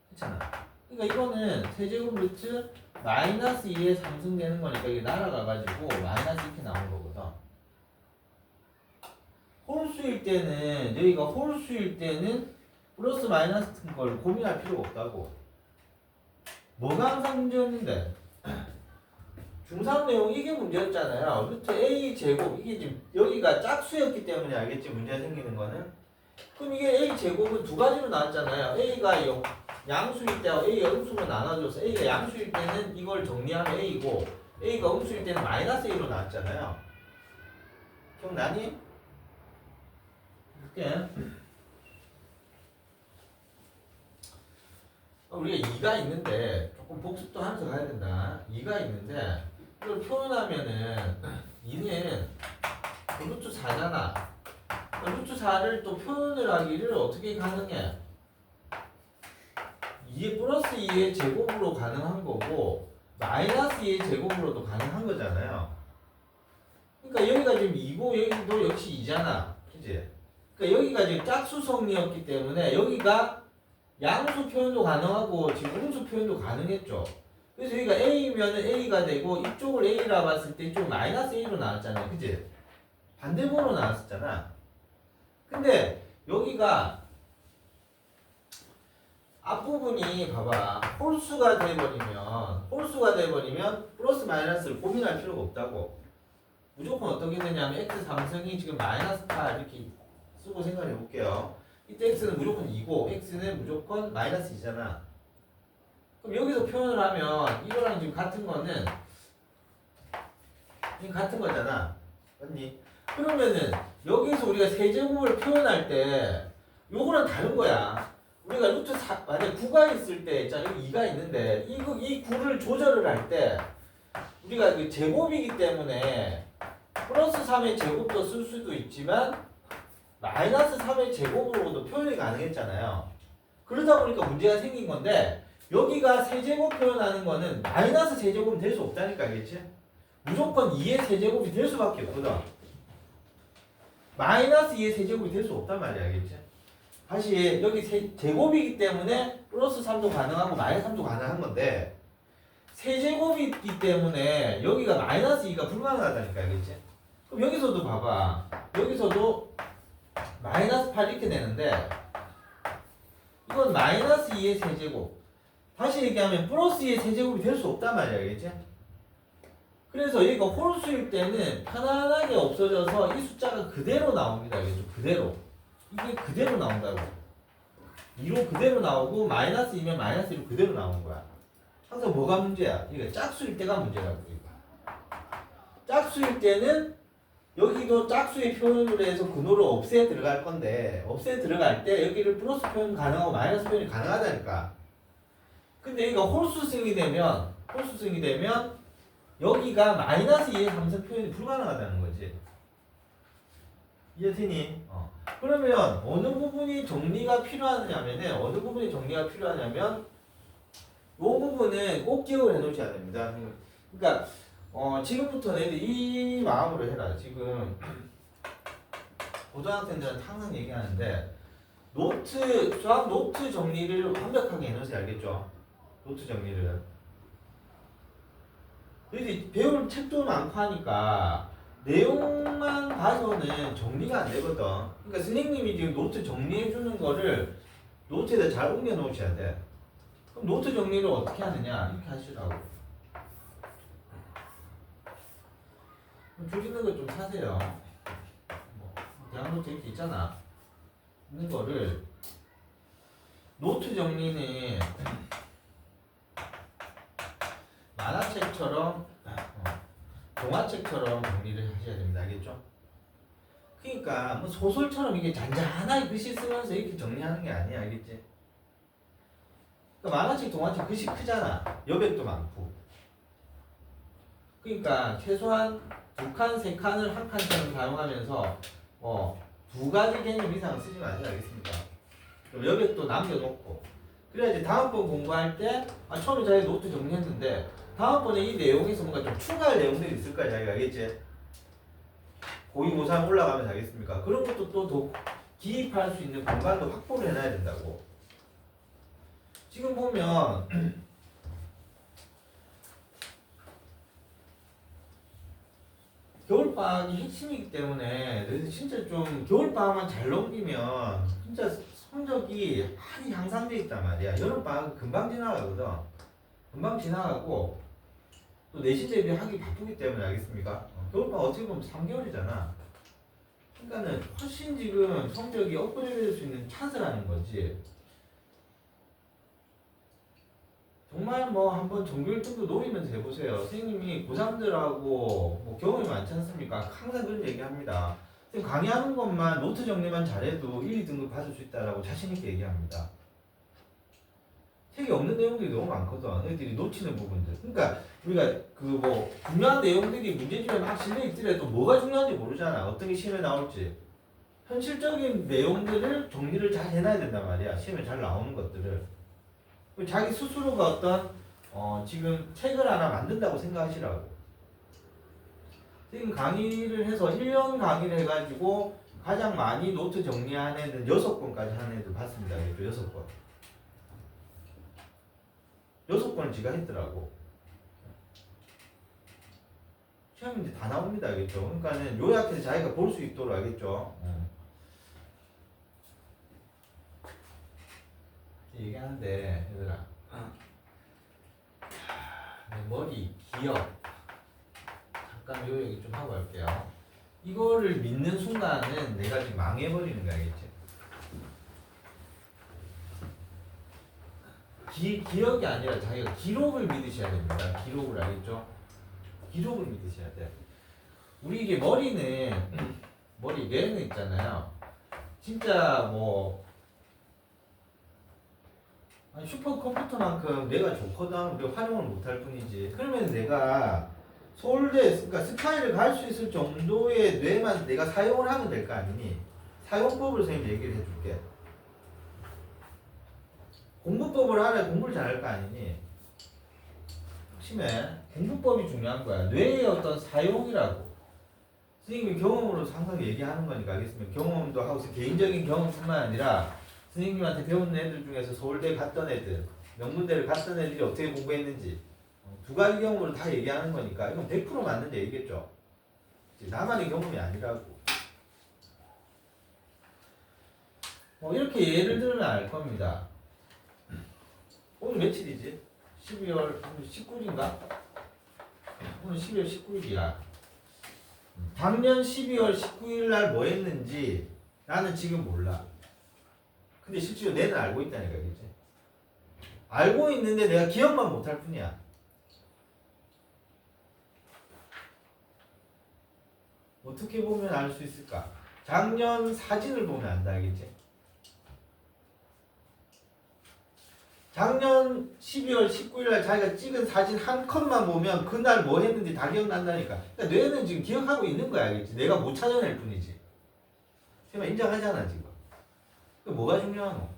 그렇잖아. 그러니까 이거는 세제곱 루트 마이너스 2에 상승되는 거니까 이게 날아가가지고 마이너스 이렇게 나오는 거거든. 홀수일 때는 여기가 홀수일 때는 플러스 마이너스 같은 걸 고민할 필요가 없다고. 뭐가 항상 문제였는데 중3 내용 이게 문제였잖아요. 루트 a 제곱 이게 지금 여기가 짝수였기 때문에 알겠지? 문제가 생기는 거는. 그럼 이게 a 제곱은 두 가지로 나왔잖아요. a가 양수일 때와 a가 음수로 나눠줘서 a가 양수일 때는 이걸 정리하면 a고 a가 음수일 때는 마이너스 a로 나왔잖아요. 기억나니? 이렇게 우리가 2가 있는데 조금 복습도 하면서 가야 된다. 2가 있는데 이걸 표현하면은 2는 루트 4잖아. 루트 4를 또 표현을 하기를 어떻게 가능해? 2의 플러스 2의 제곱으로 가능한 거고 마이너스 2의 제곱으로도 가능한 거잖아요. 그러니까 여기가 지금 2고 여기도 역시 2잖아. 그치? 그러니까 여기가 지금 짝수성이었기 때문에 여기가 양수 표현도 가능하고 지금 음수 표현도 가능했죠. 그래서 여기가 A면은 A가 되고 이쪽을 A라 봤을 때 이쪽 마이너스 A로 나왔잖아요. 그치? 반대번호로 나왔었잖아. 근데 여기가 앞부분이 봐봐. 홀수가 돼버리면 플러스 마이너스를 고민할 필요가 없다고. 무조건 어떻게 되냐면 x 상승이 지금 마이너스 8 이렇게 쓰고 생각해 볼게요. 이때 x는 무조건 2고 x는 무조건 마이너스 2잖아. 그럼 여기서 표현을 하면 이거랑 지금 같은 거는 지금 같은 거잖아. 맞니? 그러면은 여기서 우리가 세제곱을 표현할 때 요거랑 다른 거야. 우리가 루트 4, 만약 9가 있을 때 있잖아. 여기 2가 있는데 이 9를 조절을 할 때 우리가 그 제곱이기 때문에 플러스 3의 제곱도 쓸 수도 있지만 마이너스 3의 제곱으로도 표현이 가능했잖아요. 그러다 보니까 문제가 생긴 건데 여기가 세제곱 표현하는 거는 마이너스 세제곱은 될 수 없다니까 알겠지? 무조건 2의 세제곱이 될 수밖에 없거든. 마이너스 2의 세제곱이 될 수 없단 말이야 알겠지? 다시 여기 제곱이기 때문에 플러스 3도 가능하고 마이너스 3도 가능한 건데 세제곱이기 때문에 여기가 마이너스 2가 불가능하다니까 알겠지? 그럼 여기서도 봐봐. 여기서도 마이너스 8 이렇게 되는데 이건 마이너스 2의 세제곱. 다시 얘기하면 플러스 2의 세제곱이 될 수 없단 말이야 알겠지? 그래서 얘가 홀수일 때는 편안하게 없어져서 이 숫자가 그대로 나옵니다. 알겠죠? 그대로. 이게 그대로 나온다고. 2로 그대로 나오고 마이너스 2면 마이너스 1로 그대로 나오는 거야. 항상 뭐가 문제야? 이게 짝수일 때가 문제라고. 짝수일 때는 여기도 짝수의 표현으로 해서 근호를 없애 들어갈 건데 없애 들어갈 때 여기를 플러스 표현 가능하고 마이너스 표현이 가능하다니까. 근데 여기가 홀수승이 되면 여기가 마이너스 2의 함수 표현이 불가능하다는 거지. 이해되니? 그러면 어느 부분이 정리가 필요하냐면은 요 부분은 꼭 기억을 해 놓으셔야 됩니다. 그러니까 지금부터는 애들 이 마음으로 해라. 지금 고등학생들은 항상 얘기하는데 수학 노트 정리를 완벽하게 해 놓으세요. 알겠죠? 노트 정리를. 여기 배울 책도 많고 하니까 내용만 봐서는 정리가 안 되거든. 그러니까 선생님이 지금 노트 정리해 주는 거를 노트에다 잘 옮겨 놓으셔야 돼. 그럼 노트 정리를 어떻게 하느냐? 이렇게 하시라고. 줄이는 거 좀 사세요. 대학 노트 이렇게 있잖아. 있는 거를 노트 정리는 만화책처럼 동화책처럼 정리를 하셔야 됩니다. 알겠죠? 그러니까 뭐 소설처럼 이게 잔잔하게 글씨 쓰면서 이렇게 정리하는 게 아니야. 알겠지? 그러니까 만화책, 동화책 글씨 크잖아. 여백도 많고. 그러니까 최소한 2칸, 3칸을 한 칸처럼 사용하면서 두 가지 개념 이상 쓰지 마세요. 알겠습니까? 그럼 여백도 남겨놓고. 그래야지 다음번 공부할 때 처음에 자기가 노트 정리했는데 다음번에 이 내용에서 뭔가 좀 추가할 내용들이 있을 거야. 자기가 알겠지? 고2, 고3 올라가면서 알겠습니까? 그런 것도 또 더 기입할 수 있는 공간도 확보를 해놔야 된다고. 지금 보면 겨울방학이 핵심이기 때문에 그래서 진짜 좀 겨울방학만 잘 넘기면 진짜 성적이 많이 향상돼 있단 말이야. 여름방학은 금방 지나가거든. 금방 지나가고 또 내신 대비하기 바쁘기 때문에 알겠습니까? 겨울방학 어떻게 보면 3개월이잖아. 그러니까는 훨씬 지금 성적이 업그레이드 될 수 있는 찬스라는 거지. 정말 뭐 한번 정규 1등도 노리면서 해보세요. 선생님이 고3들하고 뭐 경험이 많지 않습니까? 항상 그런 얘기합니다. 선생님 강의하는 것만 노트 정리만 잘해도 1, 2등급 받을 수 있다라고 자신있게 얘기합니다. 책에 없는 내용들이 너무 많거든. 애들이 놓치는 부분들. 그러니까 우리가 그 뭐 중요한 내용들이 문제집에 막 실려 있더라도 뭐가 중요한지 모르잖아. 어떤 게 시험에 나올지. 현실적인 내용들을 정리를 잘 해놔야 된단 말이야. 시험에 잘 나오는 것들을. 자기 스스로가 어떤 지금 책을 하나 만든다고 생각하시라고. 지금 강의를 해서 1년 강의를 해가지고 가장 많이 노트 정리한 애는 6권까지 하는 애들 봤습니다. 6권. 6권을 지가 했더라고. 시험 문제 다 나옵니다. 알겠죠? 그러니까는 요약해서 자기가 볼 수 있도록 알겠죠? 얘기하는데 얘들아 내 머리 기억 잠깐 요 얘기 좀 하고 갈게요. 이거를 믿는 순간은 내가 지금 망해버리는 거 알겠지? 기억이 아니라 자기가 기록을 믿으셔야 됩니다. 기록을 알겠죠? 기록을 믿으셔야 돼. 우리 이게 머리는 뇌는 있잖아요. 진짜 뭐 아니, 슈퍼컴퓨터만큼 내가 좋거든. 근데 활용을 못할 뿐이지. 그러면 내가 서울대 그러니까 스카이를 갈 수 있을 정도의 뇌만 내가 사용을 하면 될 거 아니니? 사용법을 선생님 얘기를 해줄게. 공부법을 알아야 공부를 잘할 거 아니니? 핵심에 공부법이 중요한 거야. 뇌의 어떤 사용이라고. 선생님이 경험으로 항상 얘기하는 거니까 알겠습니다. 경험도 하고 개인적인 경험뿐만 아니라 선생님한테 배운 애들 중에서 서울대 갔던 애들, 명문대를 갔던 애들이 어떻게 공부했는지 두 가지 경험으로 다 얘기하는 거니까 이건 100% 맞는 얘기겠죠. 나만의 경험이 아니라고. 이렇게 예를 들면 알 겁니다. 오늘 며칠이지? 12월 19일인가? 오늘 12월 19일이야. 작년 12월 19일 날 뭐 했는지 나는 지금 몰라. 근데 실제로 내는 알고 있다니까, 그치? 알고 있는데 내가 기억만 못할 뿐이야. 어떻게 보면 알 수 있을까? 작년 사진을 보면 안다, 알겠지? 작년 12월 19일 날 자기가 찍은 사진 한 컷만 보면 그날 뭐 했는지 다 기억난다니까. 그러니까 뇌는 지금 기억하고 있는 거야, 알겠지? 내가 못 찾아낼 뿐이지. 그러면 인정하잖아, 지금. 그 뭐가 중요하노?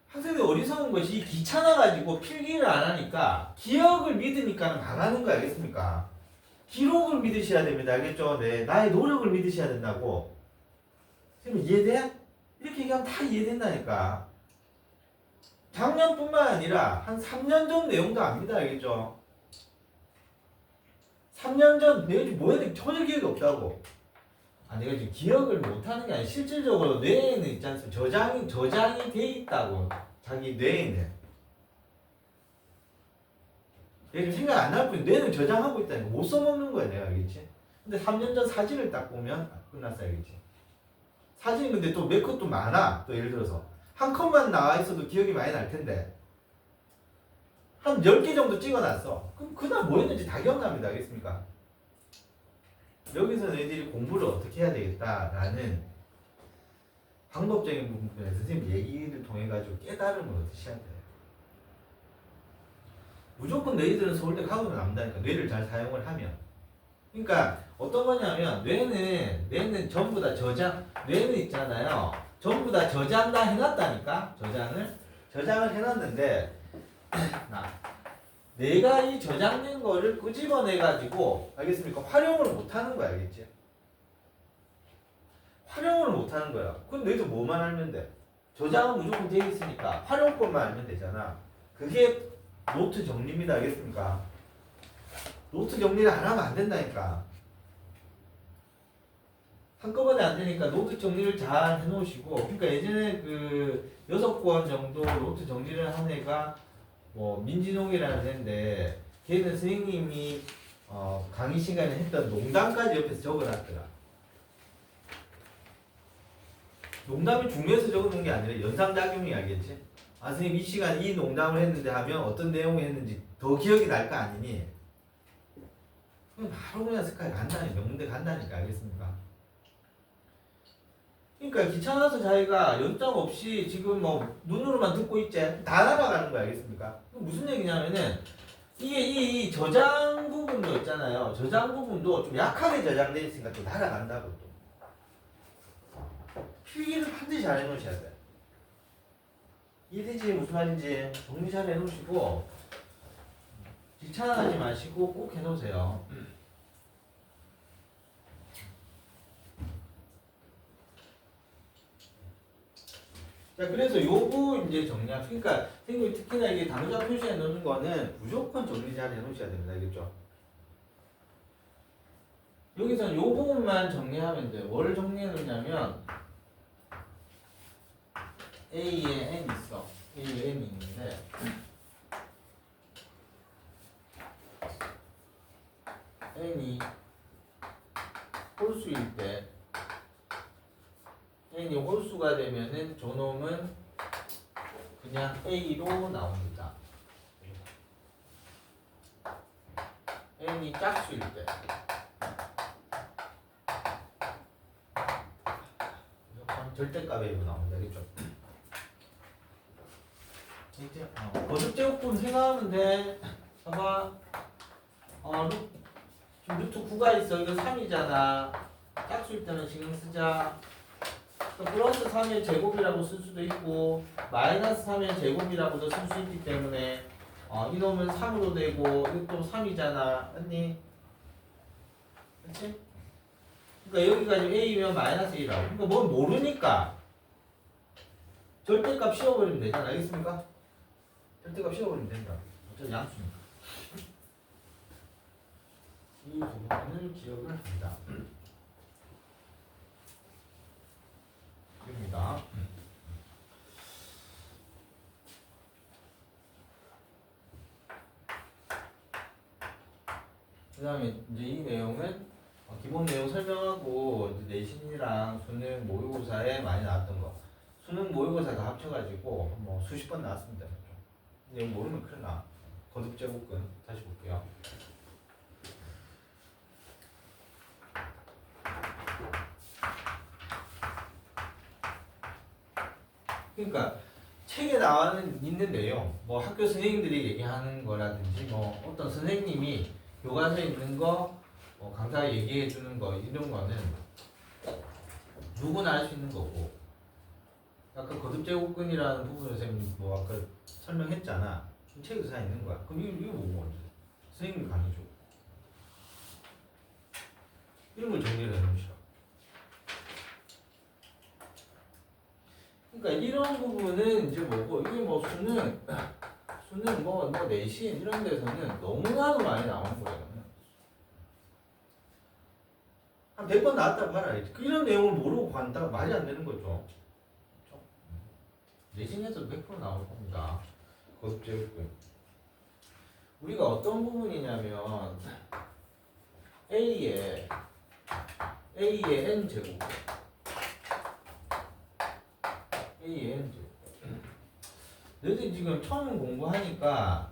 학생들이 어리석은 것이 귀찮아가지고 필기를 안 하니까 기억을 믿으니까 망하는 거 알겠습니까? 기록을 믿으셔야 됩니다. 알겠죠? 네, 나의 노력을 믿으셔야 된다고. 선생님 이해돼? 이렇게 얘기하면 다 이해된다니까. 작년뿐만 아니라 한 3년 전 내용도 압니다. 알겠죠? 3년 전 내용이 뭐 했는지 전혀 기억이 없다고. 내가 지금 기억을 못하는 게 아니라 실질적으로 뇌에는 있지 않습니까? 저장이 돼 있다고. 자기 뇌에는. 내가 생각 안 날 뿐 뇌는 저장하고 있다니까. 못 써먹는 거야, 내가. 알겠지? 근데 3년 전 사진을 딱 보면 끝났어, 알겠지? 사진이 근데 또 몇 컷도 많아. 또 예를 들어서 한 컷만 나와 있어도 기억이 많이 날 텐데 한 10개 정도 찍어놨어. 그럼 그날 뭐 했는지 다 기억납니다. 알겠습니까? 여기서 너희들이 공부를 어떻게 해야 되겠다라는 방법적인 부분에서 선생님 얘기를 통해 가지고 깨달음을 얻으셔야 돼요. 무조건 너희들은 서울대 가고는 남다니까. 뇌를 잘 사용을 하면. 그러니까 어떤 거냐면 뇌는 전부 다 뇌는 있잖아요. 전부 다 저장 다 해놨다니까. 저장을 해놨는데 내가 이 저장된 거를 끄집어내 가지고 알겠습니까? 활용을 못하는 거야, 알겠지? 활용을 못하는 거야. 그럼 너희도 뭐만 알면 돼? 저장은 무조건 돼 있으니까 활용법만 알면 되잖아. 그게 노트 정리입니다, 알겠습니까? 노트 정리를 안 하면 안 된다니까. 한꺼번에 안 되니까 노트 정리를 잘 해놓으시고, 그러니까 예전에 그 6권 정도 노트 정리를 한 애가 뭐 민진홍이라는 애인데, 걔는 선생님이 강의 시간에 했던 농담까지 옆에서 적어놨더라. 농담이 중요해서 적어놓은 게 아니라 연상작용이 알겠지? 선생님 이 시간 이 농담을 했는데 하면 어떤 내용을 했는지 더 기억이 날 거 아니니? 그럼 바로 그냥 스카이 간다니, 명문대 간다니까. 알겠습니까? 그러니까 귀찮아서 자기가 연장 없이 지금 뭐 눈으로만 듣고 있지 다 날아가는 거야. 알겠습니까? 무슨 얘기냐면은 이게 이 저장 부분도 있잖아요. 저장 부분도 좀 약하게 저장돼 있으니까 또 날아간다고. 또 필기를 반드시 잘 해놓으셔야 돼. 이해되지? 무슨 말인지 정리 잘 해놓으시고 귀찮아하지 마시고 꼭 해놓으세요. 자, 그래서 요거 이제 정리하. 그러니까 선생님이 특히나 이게 단어자 표시해 놓는 거는 무조건 정리 잘 해놓으셔야 됩니다. 알겠죠? 여기서는 요 부분만 정리하면 돼요. 뭘 정리해 놓냐면 A에 N 있어. A에 N이 있는데 N이 홀수일 때 N이 홀수가 되면은 저놈은 그냥 A로 나옵니다. N이 짝수일 때 절대값에 나옵니다. 그렇죠? 이제 거듭제곱분 생각하면 돼. 봐봐. 지금 루트 9가 있어. 이거 3이잖아. 짝수일 때는 지금 쓰자. 플러스 3의 제곱이라고 쓸 수도 있고 마이너스 3의 제곱이라고도 쓸 수 있기 때문에 이놈은 3으로 되고 이것도 3이잖아. 맞니? 그렇지? 그러니까 여기가 지금 A면 마이너스 A라고. 그러니까 뭘 모르니까 절대값 씌워버리면 되잖아. 알겠습니까? 절대값 씌워버리면 된다. 어차피 양수니까. 이 부분을 기억을 합니다. 입니다. 그 다음에 이제 이 내용은 기본 내용 설명하고 이제 내신이랑 수능 모의고사에 많이 나왔던 거. 수능 모의고사 다 합쳐가지고 뭐 수십 번 나왔습니다. 내용 모르면 큰일 나. 거듭제곱근 다시 볼게요. 그러니까 책에 나와 있는 내용, 뭐 학교 선생님들이 얘기하는 거라든지, 뭐 어떤 선생님이 교과서에 있는 거, 뭐 강사가 얘기해 주는 거 이런 거는 누구나 할 수 있는 거고. 아까 거듭제곱근이라는 부분을 선생님 뭐 아까 설명했잖아. 책에서 다 있는 거야. 그럼 이거 뭐 먼저 선생님이 강의 줘. 이런 걸 정리를 해놓으시라. 그러니까 이런 부분은 이제 뭐고 이게 뭐 수능 뭐 내신 이런 데서는 너무나도 많이 나오는 거예요. 한 100번 나왔다 봐라. 이런 내용을 모르고 간다가 말이 안 되는 거죠. 그렇죠? 내신에서도 100% 나올 겁니다. 거듭제곱근. 우리가 어떤 부분이냐면 A의 N제곱 A의 N제곱. 너희들 지금 처음 공부하니까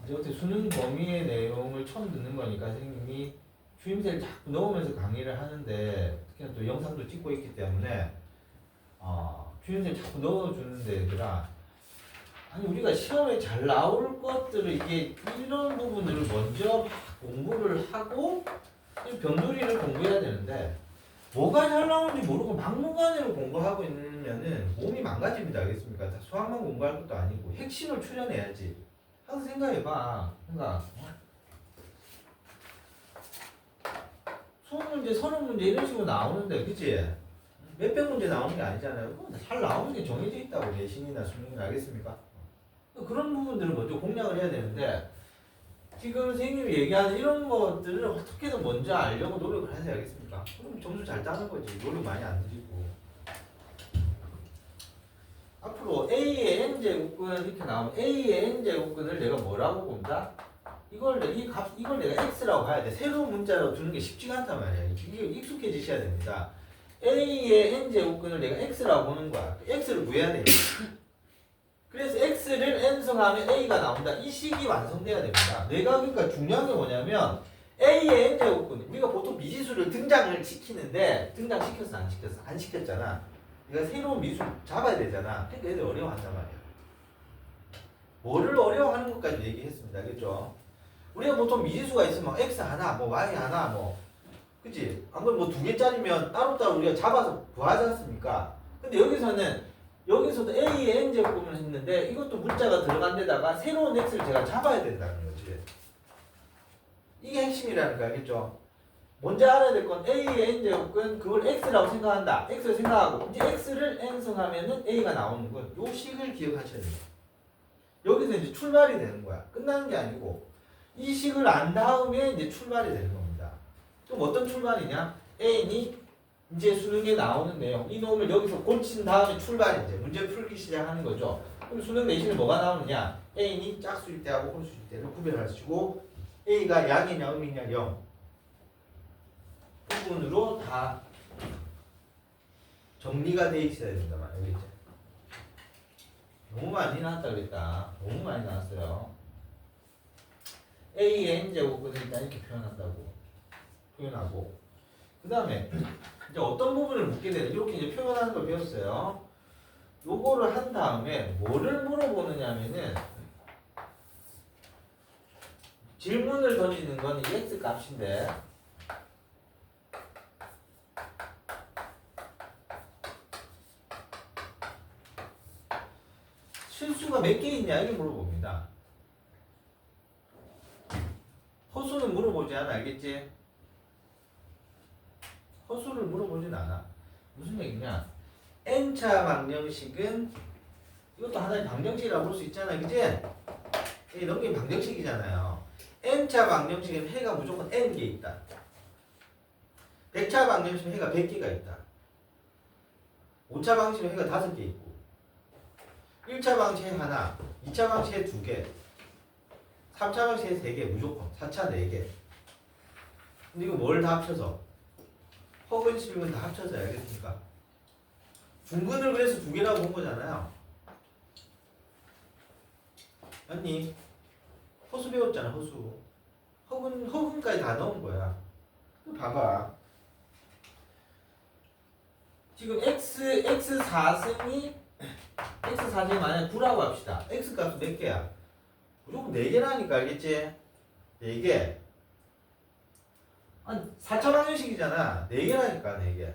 이제 어떻게 수능 범위의 내용을 처음 듣는 거니까 선생님이 주임새를 자꾸 넣으면서 강의를 하는데 특히나 또 영상도 찍고 있기 때문에 주임새를 자꾸 넣어주는데 얘들아, 아니 우리가 시험에 잘 나올 것들을 이게 이런 부분을 먼저 공부를 하고 변두리를 공부해야 되는데 뭐가 잘 나오는지 모르고 막무가내로 공부하고 있으면은 몸이 망가집니다. 알겠습니까? 수학만 공부할 것도 아니고 핵심을 추려내야지. 항상 생각해봐. 생각. 수학 문제, 선언 문제 이런 식으로 나오는데, 그치? 몇백 문제 나오는 게 아니잖아요. 잘 나오는 게 정해져 있다고, 내신이나 수능이나. 알겠습니까? 그런 부분들을 먼저 공략을 해야 되는데, 지금 선생님이 얘기하는 이런 것들을 어떻게든 먼저 알려고 노력을 하세요. 알겠습니까? 그럼 점수 잘 따는 거지. 노력 많이 안 들이고. 앞으로 A의 N제곱근 이렇게 나오면 A의 N제곱근을 내가 뭐라고 본다? 이걸 내가 X라고 봐야 돼. 새로운 문자로 두는 게 쉽지가 않단 말이야. 이게 익숙해지셔야 됩니다. A의 N제곱근을 내가 X라고 보는 거야. X를 구해야 돼. 그래서 X를 N승하면 A가 나온다. 이 식이 완성돼야 됩니다. 내가 그러니까 중요한 게 뭐냐면 A의 N제곱근. 우리가 보통 미지수를 등장을 시키는데 등장시켰어 안 시켰어? 안 시켰잖아. 내가 새로운 미수 잡아야 되잖아. 그러니까 애들 어려워한단 말이야. 뭐를 어려워하는 것까지 얘기했습니다. 그렇죠? 우리가 보통 미지수가 있으면 X 하나, 뭐 Y 하나, 뭐 그치? 안 그러면 뭐 2개짜리면 따로따로 우리가 잡아서 구하지 않습니까? 근데 여기서도 A의 N제곱을 했는데 이것도 문자가 들어간 데다가 새로운 X를 제가 잡아야 된다는 거지. 이게 핵심이라는 거 알겠죠? 먼저 알아야 될 건 A의 N제곱은 그걸 X라고 생각한다. X를 생각하고 이제 X를 N승하면은 A가 나오는 건 요 식을 기억하셔야 돼요. 여기서 이제 출발이 되는 거야. 끝나는 게 아니고 이 식을 안 다음에 이제 출발이 되는 겁니다. 그럼 어떤 출발이냐? N이 이제 수능에 나오는 내용 이 놈을 여기서 고친 다음에 출발이 이제 문제 풀기 시작하는 거죠. 그럼 수능 내신에 뭐가 나오느냐? N이 짝수일 때하고 홀수일 때를 구별하시고 A가 양이냐 음이냐 0 부분으로 다 정리가 돼 있어야 된단 말이에요. 이제 너무 많이 나왔다 그랬다. 너무 많이 나왔어요. A의 N제곱은 일단 이렇게 표현하고 그 다음에 이제 어떤 부분을 묻게 되는 이렇게 이제 표현하는 걸 배웠어요. 요거를 한 다음에 뭐를 물어보느냐면은 질문을 던지는 건 이 x 값인데 실수가 몇 개 있냐 이게 물어봅니다. 허수는 물어보지 않아. 알겠지? 허수를 물어보진 않아. 무슨 얘기냐? n차 방정식은 이것도 하나의 방정식이라고 볼 수 있잖아. 그치? 이게 넘긴 방정식이잖아요. n차 방정식은 해가 무조건 n개 있다. 100차 방정식은 해가 100개가 있다. 5차 방정식은 해가 5개 있고 1차 방정식 해 하나, 2차 방정식 해 2개, 3차 방정식 해 3개 무조건, 4차 4개. 근데 이거 뭘 다 합쳐서? 허근 실근 다 합쳐서 알겠습니까? 중근을 그래서 2개라고 본 거잖아요. 아니 허수 배웠잖아. 허수. 허근까지 다 넣은 거야. 봐봐. 지금 x4승이 만약 9라고 합시다. x 값은 몇 개야? 무조건 4개라니까. 알겠지? 4개. 아니 4차 방정식이잖아. 4개라니까. 4개.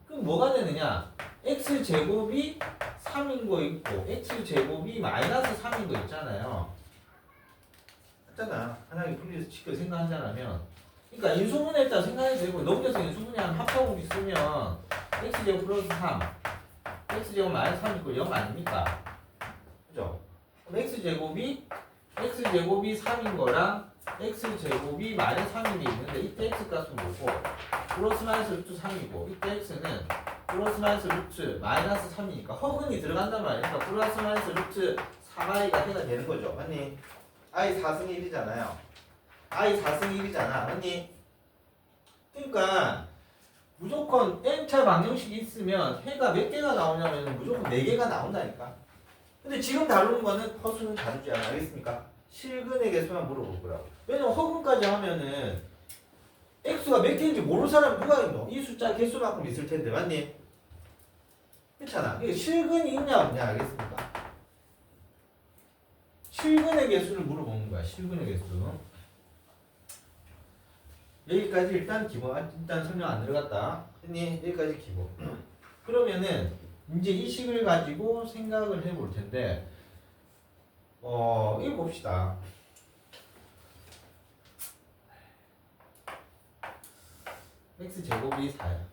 그럼 뭐가 되느냐? x제곱이 3인 거 있고 x제곱이 마이너스 3인 거 있잖아요. 맞잖아. 하나의 분리시켜 생각하자면 그러니까 인수분해했다 생각해도 되고 넘겨서 인수분해하면 합하고 있으면 x제곱 플러스 3 x제곱 마이너스 3 있고 0 아닙니까? 그죠? 그럼 x제곱이 3인 거랑 x제곱이 마이너스 3인 게 있는데 이때 x값은 뭐고 플러스 마이너스 루트 3이고 이때 x는 플러스 마이너스 루트 마이너스 3이니까 허근이 들어간단 말이니까 플러스 마이너스 루트 3i가 해가 되는 거죠. 맞니? i 4승 1이잖아요. i 4승 1이잖아. 맞니? 그러니까 무조건 n차 방정식이 있으면 해가 몇 개가 나오냐면 무조건 4개가 나온다니까. 근데 지금 다루는 거는 허수는 다루지 않아. 알겠습니까? 실근의 개수만 물어볼 거라고. 왜냐면 허근까지 하면은 x가 몇 개인지 모르는 사람 누가 있노? 이 숫자 개수만큼 있을 텐데. 맞니? 그렇잖아. 이게 실근이 있냐 없냐. 알겠습니까? 실근의 개수를 물어보는 거야. 실근의 개수. 여기까지 일단 기본. 일단 설명 안 들어갔다. 했니? 여기까지 기본. 그러면은 이제 이 식을 가지고 생각을 해볼 텐데 이거 봅시다. x제곱이 4야.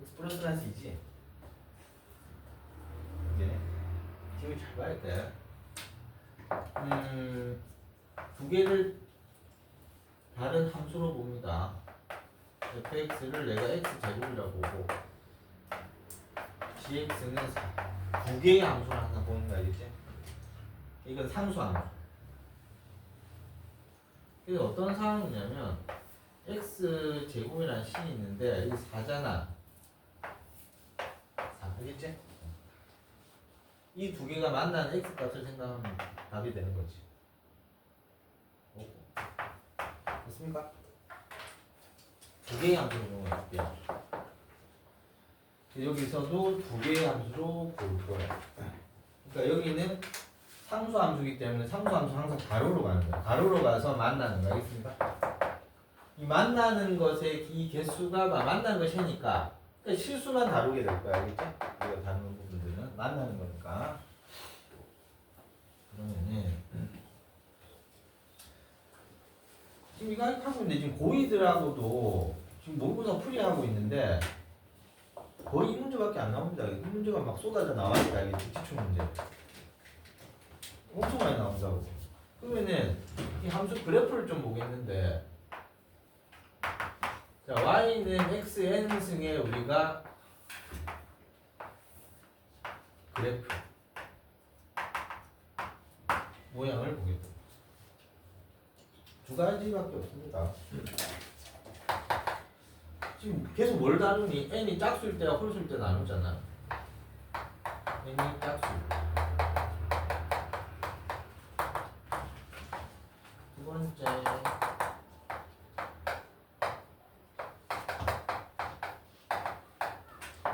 x 플러스 마이너스 2지. 이제 지금 잘 봐야 돼. 두 개를 다른 함수로 봅니다. fx를 내가 x제곱이라고 보고 gx는 4. 두 개의 함수를 항상 보는 거 알겠지? 이건 상수 함수. 이게 어떤 상황이냐면 x제곱이라는 식이 있는데 이게 4잖아. 4. 알겠지? 이 두 개가 만나는 x값을 생각하면 답이 되는 거지. 됐습니까? 두 개의 함수로 볼게요. 여기서도 두 개의 함수로 볼 거예요. 그러니까 여기는 상수 함수이기 때문에 상수 함수 항상 가로로 가는 거야. 가로로 가서 만나는 거 알겠습니까? 이 만나는 것의 이 개수가 만나는 것이니까 그러니까 실수만 다루게 될 거야. 알겠지? 우리가 다루는 부분들은 만나는 거니까. 그러면은 지금 이거 하고 있는데 지금 고2들하고도 지금 모의고사 풀이하고 있는데 거의 이 문제밖에 안 나옵니다. 이 문제가 막 쏟아져 나와있다. 이게 기출 문제. 엄청 많이 나온다고. 그러면은 이 함수 그래프를 좀 보겠는데 자 y는 xn승에 우리가 그래프 모양을 보겠다. 두 가지밖에 없습니다. 지금 계속 뭘 다루니? n이 짝수일 때와 홀수일 때 나누잖아. n이 짝수. 두 번째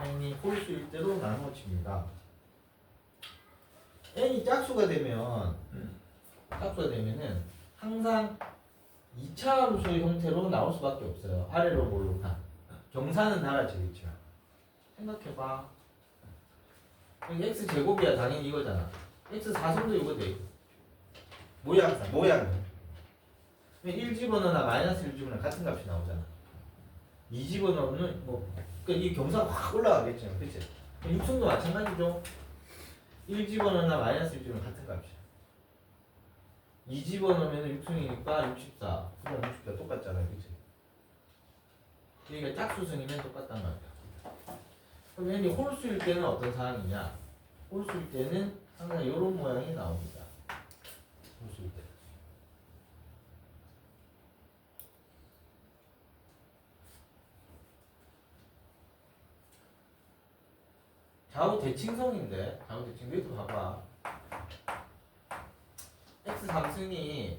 n이 홀수일 때로 나누어집니다. n이 짝수가 되면은 항상 2차 함수 형태로 나올 수밖에 없어요. 아래로 몰록한 경사는 달라지겠죠. 생각해봐. 여기 x 제곱이야 당연히 이거잖아. x 4승도 이거 돼. 모양은 1 집어넣으나 마이너스 1 집어넣으나 같은 값이 나오잖아. 2 집어넣으면 그러니까 이 경사가 확 올라가겠죠. 그치? 육승도 마찬가지죠. 1 집어넣으나 마이너스 1 집어넣으나 같은 값이야. 2 집어넣으면 육승이니까 64. 그럼 64 똑같잖아. 그치? 그러니까 짝수승이면 똑같단 말이야. 그럼 n이 홀수일 때는 어떤 상황이냐? 홀수일 때는 항상 이런 모양이 나옵니다. 홀수일 때. 좌우 대칭성인데, 좌우 대칭 여기도 봐봐. x 3승이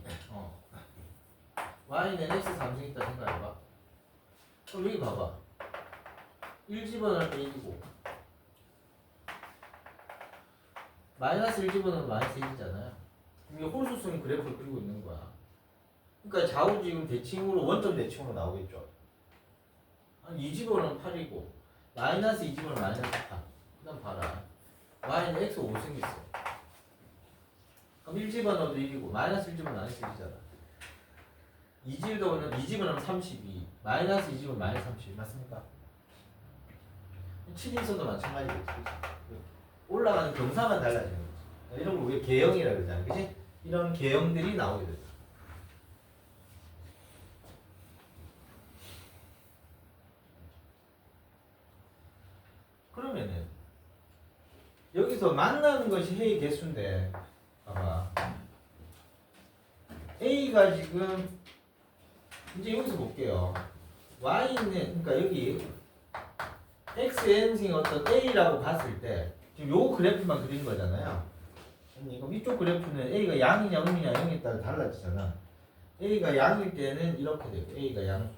y는 x 3승 있다 생각해봐. 그럼 여기 봐봐. 1 집어넣을 때 1이고 마이너스 1 집어넣으면 마이너스 1이잖아요. 이게 홀수승 그래프를 그리고 있는 거야. 그러니까 좌우 지금 대칭으로 원점 대칭으로 나오겠죠. 2 집어넣으면 8이고 마이너스 2 집어넣으면 마이너스 8. 그 다음 봐라. y는 x 5승 있어. 그럼 1 집어넣어도 1이고 마이너스 1 집어넣으면 마이너스 1이잖아. 2 집어넣으면 32. 마이너스 2 집어넣으면 마이너스 32. 맞습니까? 7이 있어도 마찬가지겠지. 올라가는 경사만 달라지는 거지. 이런 걸 우리가 개형이라고 그러잖아. 그치? 이런 개형들이 나오게 되죠. 그러면은 여기서 만나는 것이 해의 개수인데 봐봐. A가 지금 이제 여기서 볼게요. Y는 그러니까 여기 XN승이 어떤 A라고 봤을 때 지금 요 그래프만 그린 거잖아요. 그럼 이쪽 그래프는 A가 양이냐 음이냐 0에 따라 달라지잖아. A가 양일 때는 이렇게 되고 A가 양수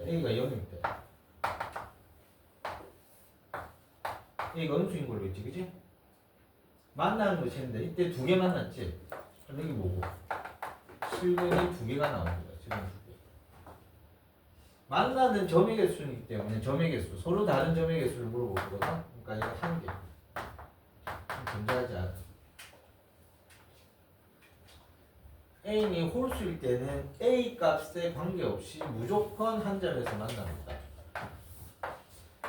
A가 0일 때 A가 음수인 걸로 있지 그치? 만나는 것이 있는데 이때 두 개 만났지? 그럼 여기 뭐고? 실근이 두 개가 나오는 거야. 실근 두 개. 만나는 점의 개수이기 때문에 점의 개수 서로 다른 점의 개수를 물어보거든. 그러니까 이거 한 개. 존재하지 않아. A이 홀수일 때는 A 값에 관계없이 무조건 한 점에서 만납니다.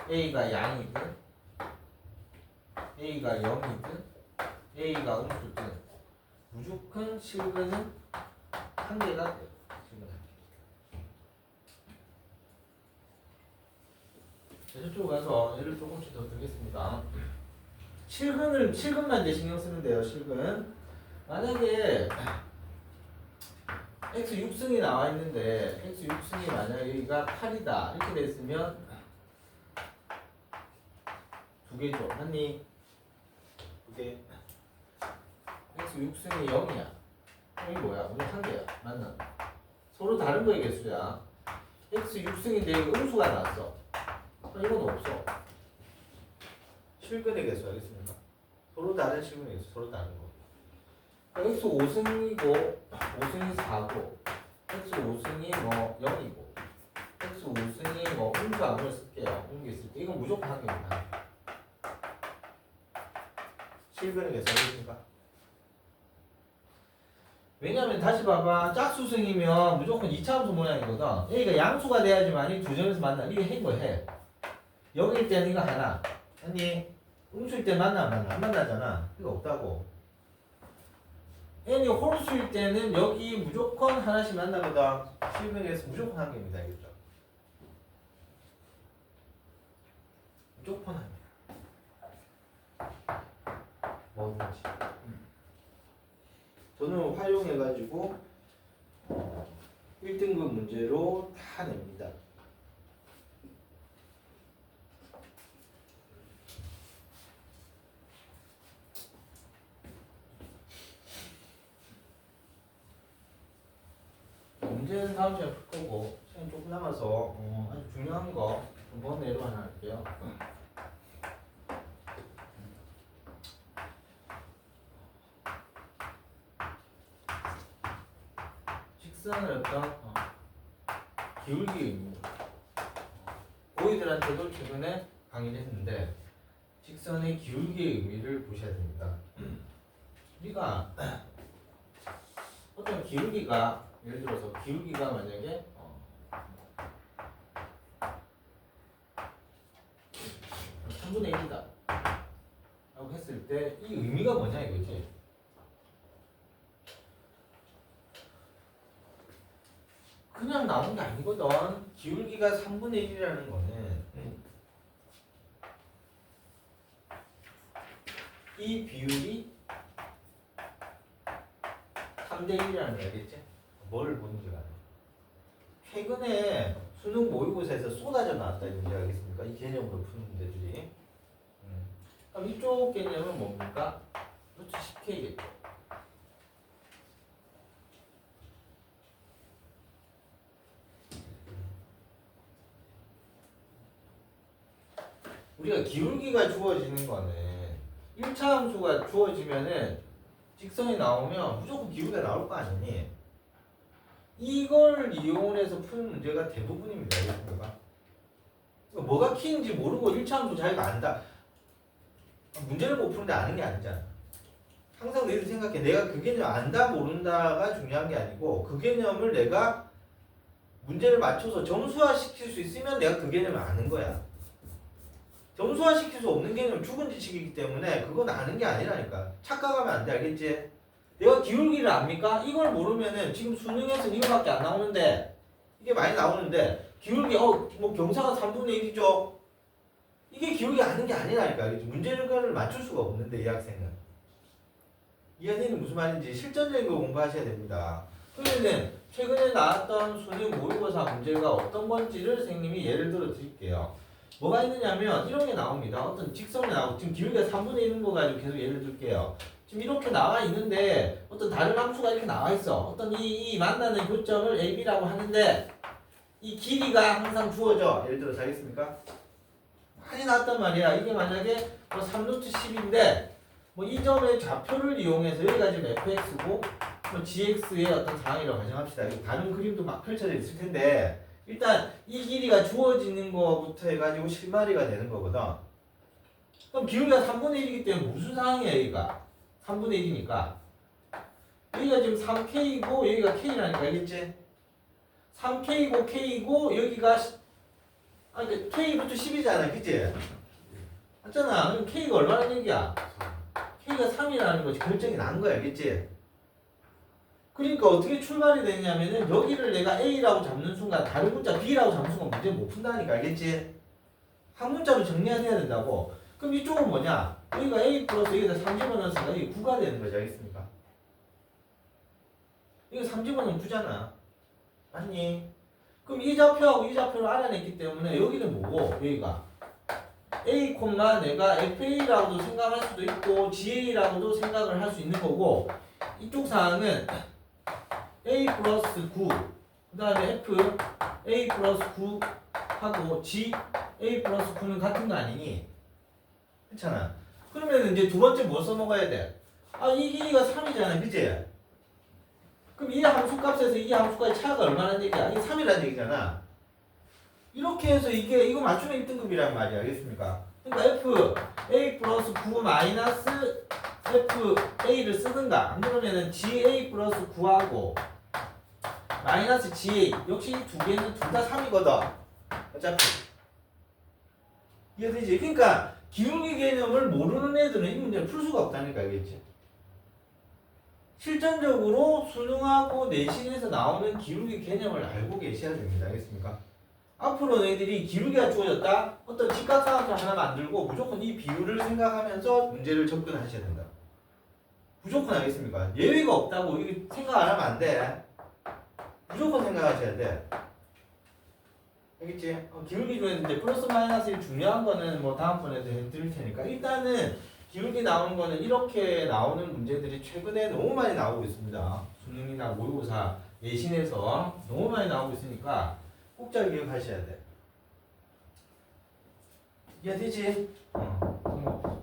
A가 양이든 A가 0이든 A가 음수든 무조건 실근은 한 개가 돼요. 저쪽으로 가서 예를 조금씩 더 들겠습니다. 실근만 이제 신경 쓰는데요. 실근. 만약에 x 6승이 나와 있는데 x 6승이 만약에 여기가 8이다 이렇게 됐으면 두 개죠. 맞니? 두 개. x 6승이 0이야. 여기 뭐야? 우리 한 개야. 맞나? 서로 다른 거의 개수야. x 6승인데 여기 음수가 나왔어. 이건 없어. 실근의 개수 알겠습니까? 서로 다른 실근의 개수, 서로 다른 거. x 5승이고 5승이 4고 x 5승이 뭐 0이고 x 5승이 뭐 음수 안을 쓸게요. 음수 있을 때 이건 무조건 한 개입니다. 실근의 개수 알겠습니까? 왜냐면 다시 봐봐. 짝수승이면 무조건 2차 함수 모양이거든. A가 양수가 돼야지만 이 두 점에서 만나. 이게 해인 거 해. 여기일 때는 이거 하나. 아니 음수일 때 만나 안 만나? 안 만나잖아. 이거 없다고. n이 홀수일 때는 여기 무조건 하나씩 만나거든. 실근에서 무조건 한 개입니다. 알겠죠? 무조건 한 개. 뭐든지. 저는 활용해가지고 1등급 문제로 다 냅니다. 문제는 다음 시간에 풀 거고 시간 조금 남아서 아주 중요한 거 번 예로 하나 할게요. 직선의 어떤 기울기 의미. 고이들한테도 최근에 강의를 했는데 직선의 기울기의 의미를 보셔야 됩니다. 우리가 어떤 기울기가 예를 들어서 기울기가 만약에 3분의 1이다 라고 했을 때 이 의미가 뭐냐 이거지. 그냥 나온 게 아니거든. 기울기가 3분의 1이라는 거는 이 비율이 3대 1이라는 거 알겠지? 뭘 보는지 알아. 최근에 수능 모의고사에서 쏟아져 나왔다 이 문제 알겠습니까? 이 개념으로 푸는 문제들이. 그럼 이쪽 개념은 뭡니까? 루트 10K겠죠. 우리가 기울기가 주어지는 거는 1차 함수가 주어지면은 직선이 나오면 무조건 기울기가 나올 거 아니니? 이걸 이용해서 푸는 문제가 대부분입니다. 알겠습니까? 그러니까 뭐가 키인지 모르고 1차 함수 자기가 안다. 문제를 못 푸는데 아는 게 아니잖아. 항상 너희들 생각해. 내가 그 개념 안다 모른다가 중요한 게 아니고 그 개념을 내가 문제를 맞춰서 점수화 시킬 수 있으면 내가 그 개념을 아는 거야. 점수화 시킬 수 없는 개념은 죽은 지식이기 때문에 그건 아는 게 아니라니까. 착각하면 안 돼. 알겠지? 내가 기울기를 압니까? 이걸 모르면은 지금 수능에서는 이거밖에 안 나오는데 이게 많이 나오는데 기울기 뭐 경사가 3분의 1이죠. 이게 기울기 아는 게 아니라니까. 알겠지? 문제를 맞출 수가 없는데 이 학생은. 이 학생은 무슨 말인지 실전적인 거 공부하셔야 됩니다. 그러면은 최근에 나왔던 수능 모의고사 문제가 어떤 건지를 선생님이 예를 들어 드릴게요. 뭐가 있느냐면 이런 게 나옵니다. 어떤 직선이 나오고 지금 기울기가 3분의 1인 거 가지고 계속 예를 들게요. 지금 이렇게 나와 있는데 어떤 다른 함수가 이렇게 나와 있어. 어떤 이 만나는 교점을 AB라고 하는데 이 길이가 항상 주어져. 예를 들어서 알겠습니까? 많이 나왔단 말이야. 이게 만약에 뭐 3루트 10인데 뭐 이 점의 좌표를 이용해서 여기가 지금 fx고 뭐 gx의 어떤 상황이라고 가정합시다. 다른 그림도 막 펼쳐져 있을 텐데 일단 이 길이가 주어지는 거부터 해가지고 실마리가 되는 거거든. 그럼 기울기가 3분의 1이기 때문에 무슨 상황이야 여기가? 3분의 1이니까 여기가 지금 3K이고 여기가 K라니까 알겠지? 3K고 K고 여기가 그러니까 K 루트 10이잖아 그치? 맞잖아. 그럼 K가 얼마나 얘기야? K가 3이라는 거지. 결정이 난 거야 알겠지? 그러니까 어떻게 출발이 되냐면은 여기를 내가 A라고 잡는 순간 다른 문자 B라고 잡는 순간 문제 못 푼다니까 알겠지? 한 문자로 정리해야 된다고. 그럼 이쪽은 뭐냐? 여기가 A 플러스 여기다 3 집어넣었으니까 이게 9가 되는 거지 알겠습니까? 이거 3 집어넣으면 9잖아. 맞니? 그럼 이 좌표하고 이 좌표를 알아냈기 때문에 여기는 뭐고 여기가 A, 내가 FA라고도 생각할 수도 있고 GA라고도 생각을 할 수 있는 거고 이쪽 상황은 A 플러스 9 그 다음에 F A 플러스 9 하고 G A 플러스 9는 같은 거 아니니? 그렇잖아. 그러면 이제 두 번째 뭐 써먹어야 돼? 이 길이가 3이잖아 그치? 그럼 이 함수값에서 이 함수까지 차이가 얼마나 얘기야? 이게 3이라는 얘기잖아. 이렇게 해서 이거 맞추면 1등급이란 말이야 알겠습니까? 그러니까 F A 플러스 9 마이너스 F A를 쓰든가 안 그러면은 G A 플러스 9하고 마이너스 GA 역시 이 두 개는 둘 다 3이거든 어차피 이해되지? 그러니까 기울기 개념을 모르는 애들은 이 문제를 풀 수가 없다니까 알겠지? 실전적으로 수능하고 내신에서 나오는 기울기 개념을 알고 계셔야 됩니다 알겠습니까? 앞으로 너희들이 기울기가 주어졌다 어떤 직각삼각형 하나 만들고 무조건 이 비율을 생각하면서 문제를 접근하셔야 된다 무조건 알겠습니까? 예외가 없다고 이게 생각 안 하면 안 돼. 무조건 생각하셔야 돼. 알겠지? 기울기 중에 이제 플러스 마이너스의 중요한 거는 뭐 다음번에도 해드릴 테니까 일단은 기울기 나오는 거는 이렇게 나오는 문제들이 최근에 너무 많이 나오고 있습니다. 수능이나 모의고사 내신에서 너무 많이 나오고 있으니까 꼭 잘 기억하셔야 돼. 이해되지?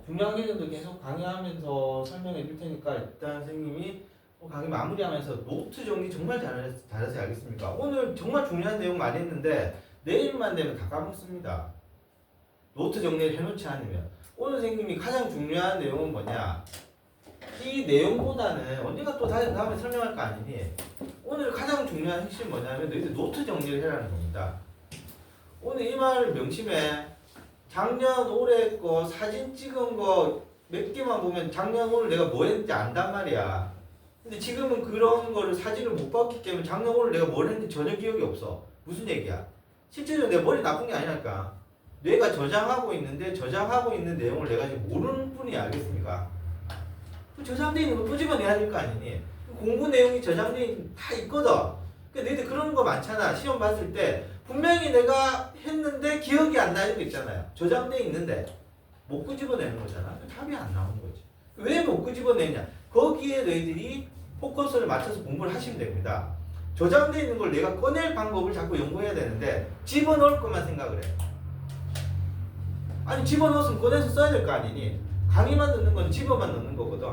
중요한 개념도 계속 강의하면서 설명해 줄 테니까 일단 선생님이 강의 마무리하면서 노트 정리 정말 잘하세요. 알겠습니까? 오늘 정말 중요한 내용 많이 했는데 내일만 되면 다 까먹습니다. 노트 정리를 해놓지 않으면. 오늘 선생님이 가장 중요한 내용은 뭐냐? 이 내용보다는 언젠가 또 다음에 설명할 거 아니니? 오늘 가장 중요한 핵심이 뭐냐면 너희들 노트 정리를 해라는 겁니다. 오늘 이 말을 명심해. 작년 올해 거 사진 찍은 거 몇 개만 보면 작년 오늘 내가 뭐 했는지 안단 말이야. 근데 지금은 그런 거를 사진을 못 봤기 때문에 작년 오늘 내가 뭘 했는지 전혀 기억이 없어. 무슨 얘기야? 실제로 내 머리 나쁜 게 아니라니까. 뇌가 저장하고 있는데 저장하고 있는 내용을 내가 지금 모르는 뿐이야. 알겠습니까? 저장되어 있는 거 끄집어내야 될 거 아니니? 공부 내용이 저장되어 있는 다 있거든. 그러니까 너희들 그런 거 많잖아. 시험 봤을 때 분명히 내가 했는데 기억이 안 나는 거 있잖아요. 저장되어 있는데 못 끄집어내는 거잖아. 답이 안 나오는 거지. 왜 못 끄집어내냐? 거기에 너희들이 포커스를 맞춰서 공부를 하시면 됩니다. 저장되어 있는 걸 내가 꺼낼 방법을 자꾸 연구해야 되는데 집어넣을 것만 생각을 해. 아니 집어넣었으면 꺼내서 써야 될 거 아니니? 강의만 듣는 건 집어만 넣는 거거든.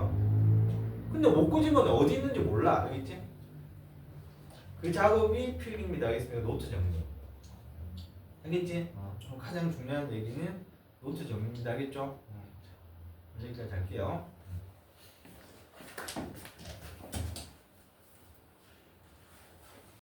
근데 못 끄집어내. 어디 있는지 몰라. 알겠지? 그 작업이 필기입니다. 알겠습니까? 노트 정리. 알겠지? 가장 중요한 얘기는 노트 정리입니다. 알겠죠? 여기까지 할게요.